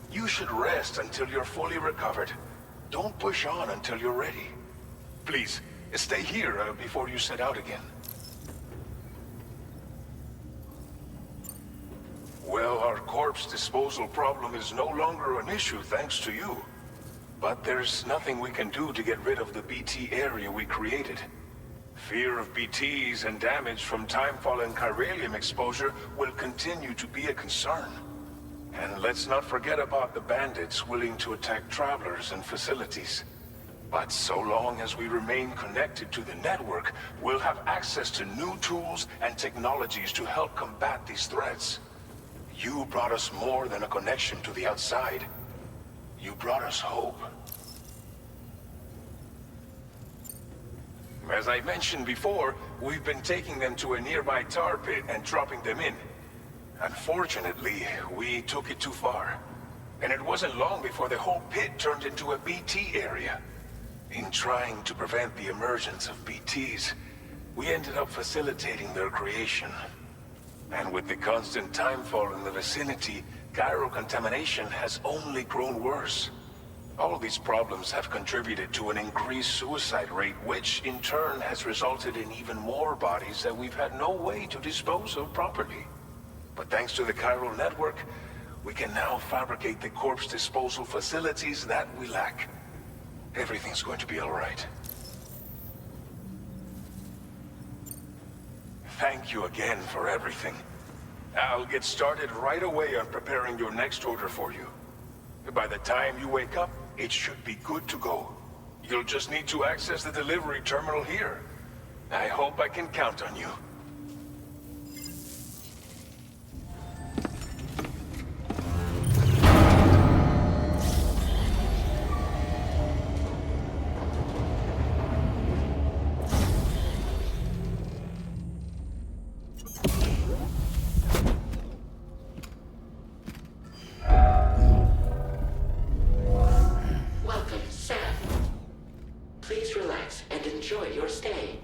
You should rest until you're fully recovered. Don't push on until you're ready. Please, stay here before you set out again. Well, our corpse disposal problem is no longer an issue thanks to you. But there's nothing we can do to get rid of the BT area we created. Fear of BTs and damage from timefall and chiralium exposure will continue to be a concern. And let's not forget about the bandits willing to attack travelers and facilities. But so long as we remain connected to the network, we'll have access to new tools and technologies to help combat these threats. You brought us more than a connection to the outside. You brought us hope. As I mentioned before, we've been taking them to a nearby tar pit and dropping them in. Unfortunately, we took it too far. And it wasn't long before the whole pit turned into a BT area. In trying to prevent the emergence of BTs, we ended up facilitating their creation. And with the constant timefall in the vicinity, chiral contamination has only grown worse. All these problems have contributed to an increased suicide rate, which in turn has resulted in even more bodies that we've had no way to dispose of properly. But thanks to the chiral network, we can now fabricate the corpse disposal facilities that we lack. Everything's going to be all right. Thank you again for everything. I'll get started right away on preparing your next order for you. By the time you wake up, it should be good to go. You'll just need to access the delivery terminal here. I hope I can count on you. Welcome, Sam. Please relax and enjoy your stay.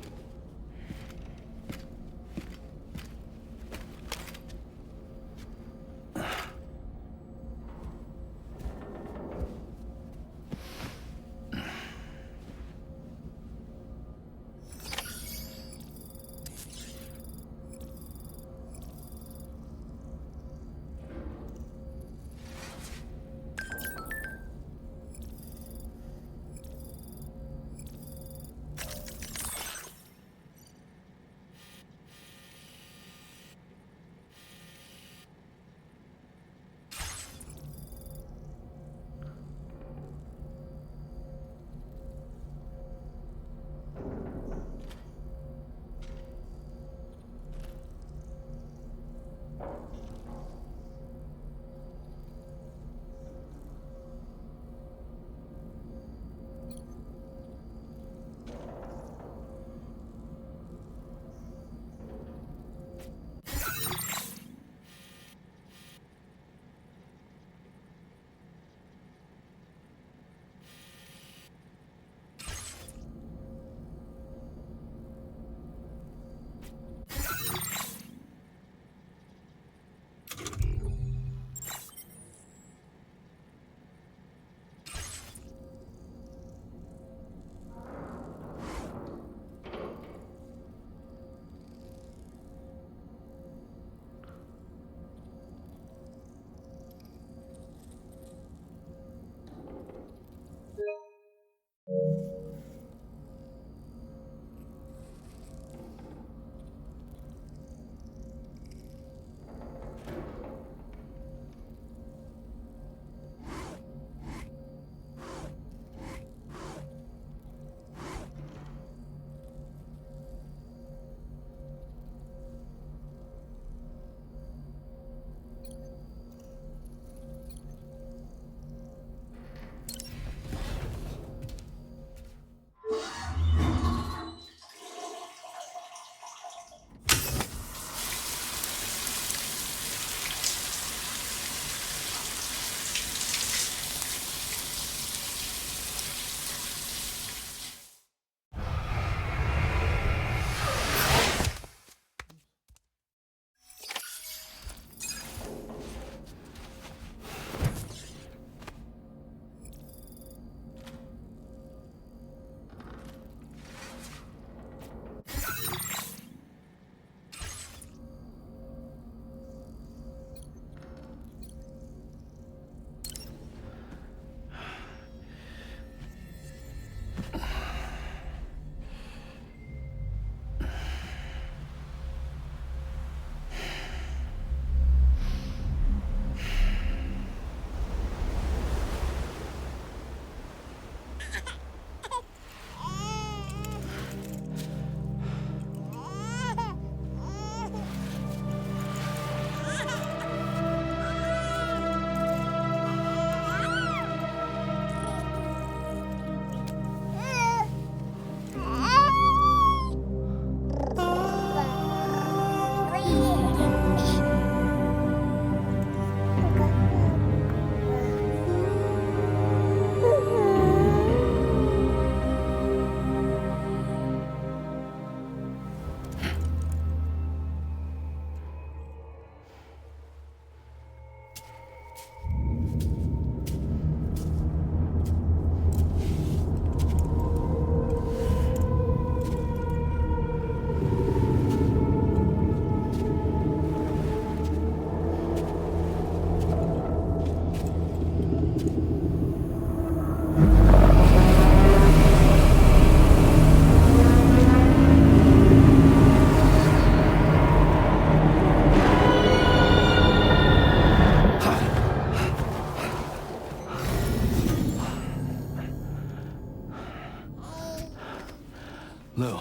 Lou.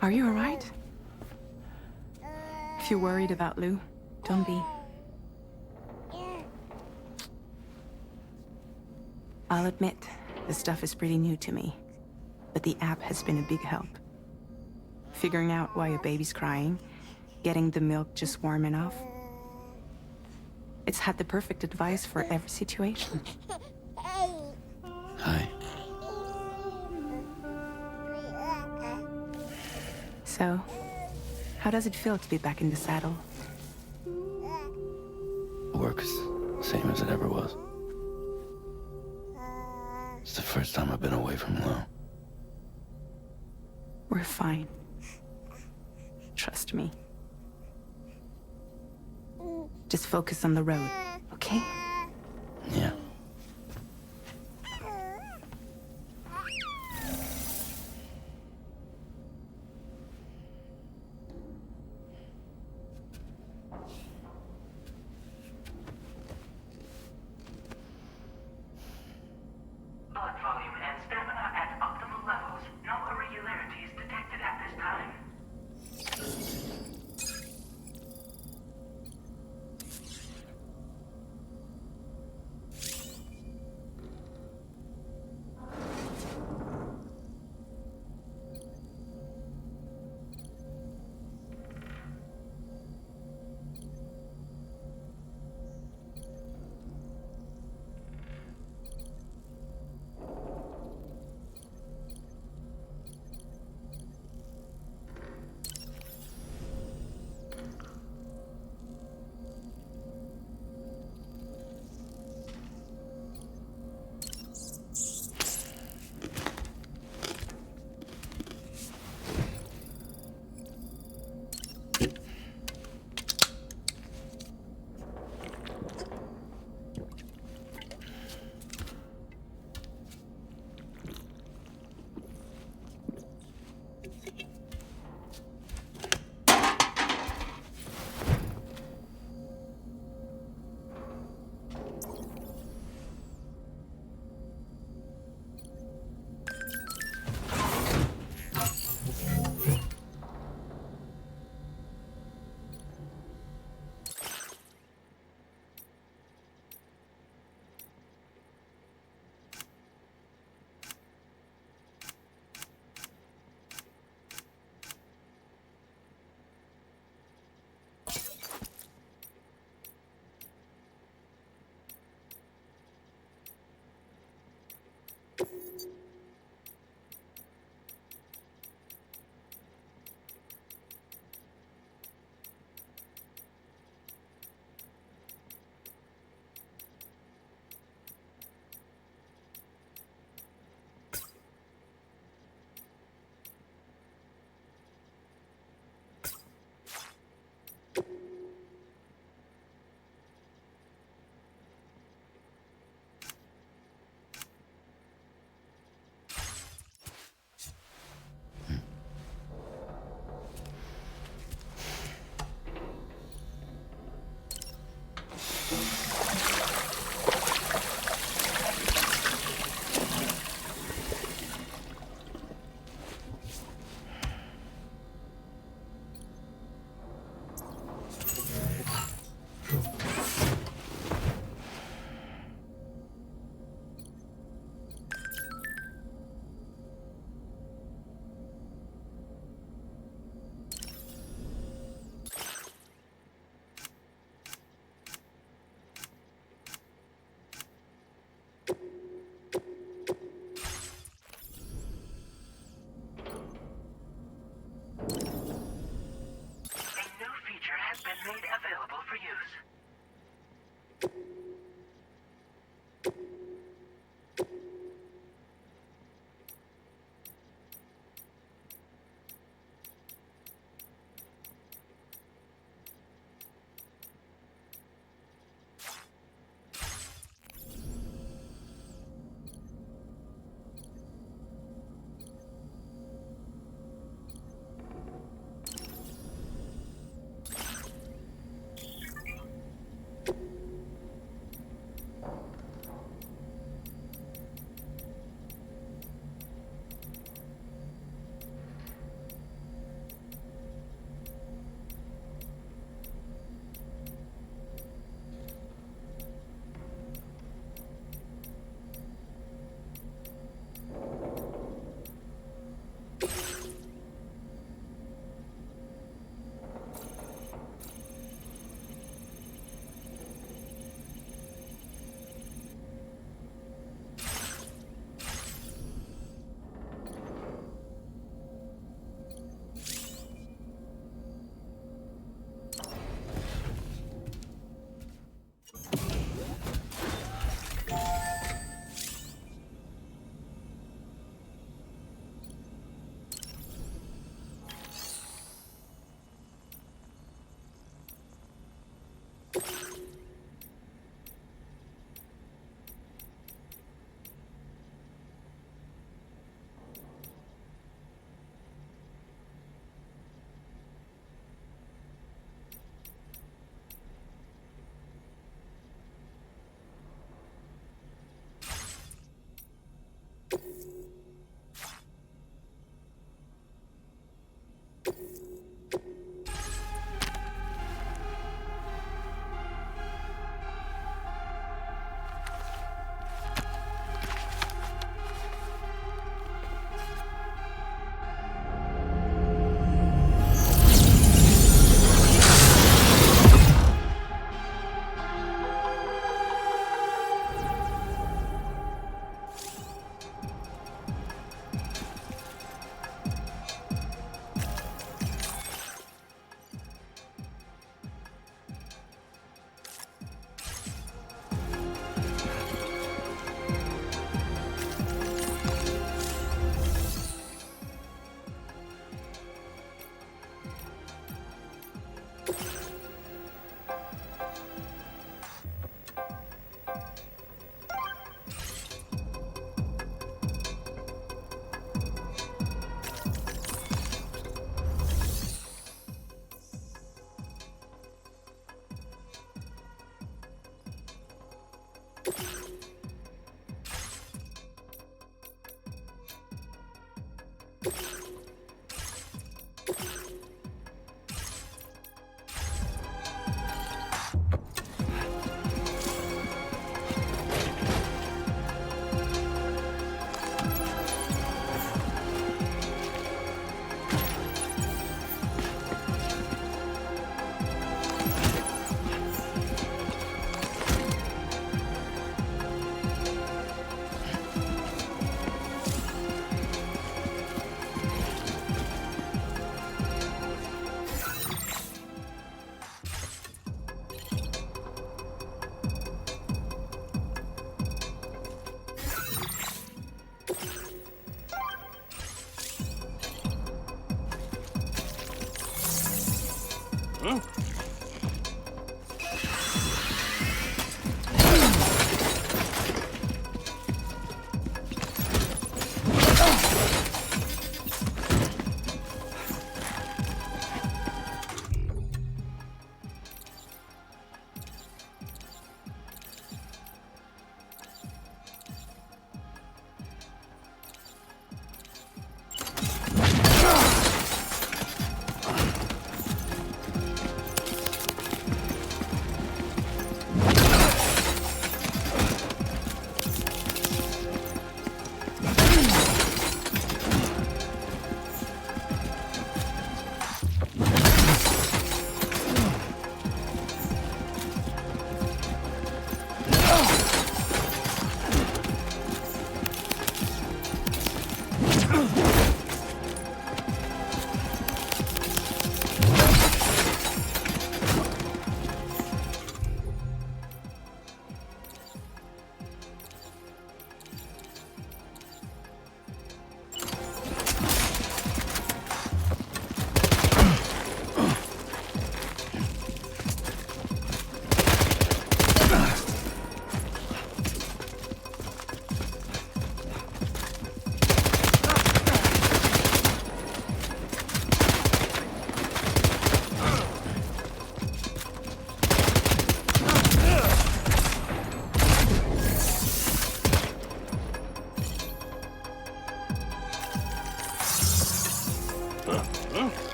Are you alright? If you're worried about Lou, don't be. I'll admit, the stuff is pretty new to me, but the app has been a big help. Figuring out why a baby's crying, getting the milk just warm enough. It's had the perfect advice for every situation. Hi. So, how does it feel to be back in the saddle? Work's same as it ever was. It's the first time I've been away from Lou. We're fine. Trust me. Just focus on the road, okay? Yeah. Blood volume and stamina at optimal levels. No irregularities detected at this time.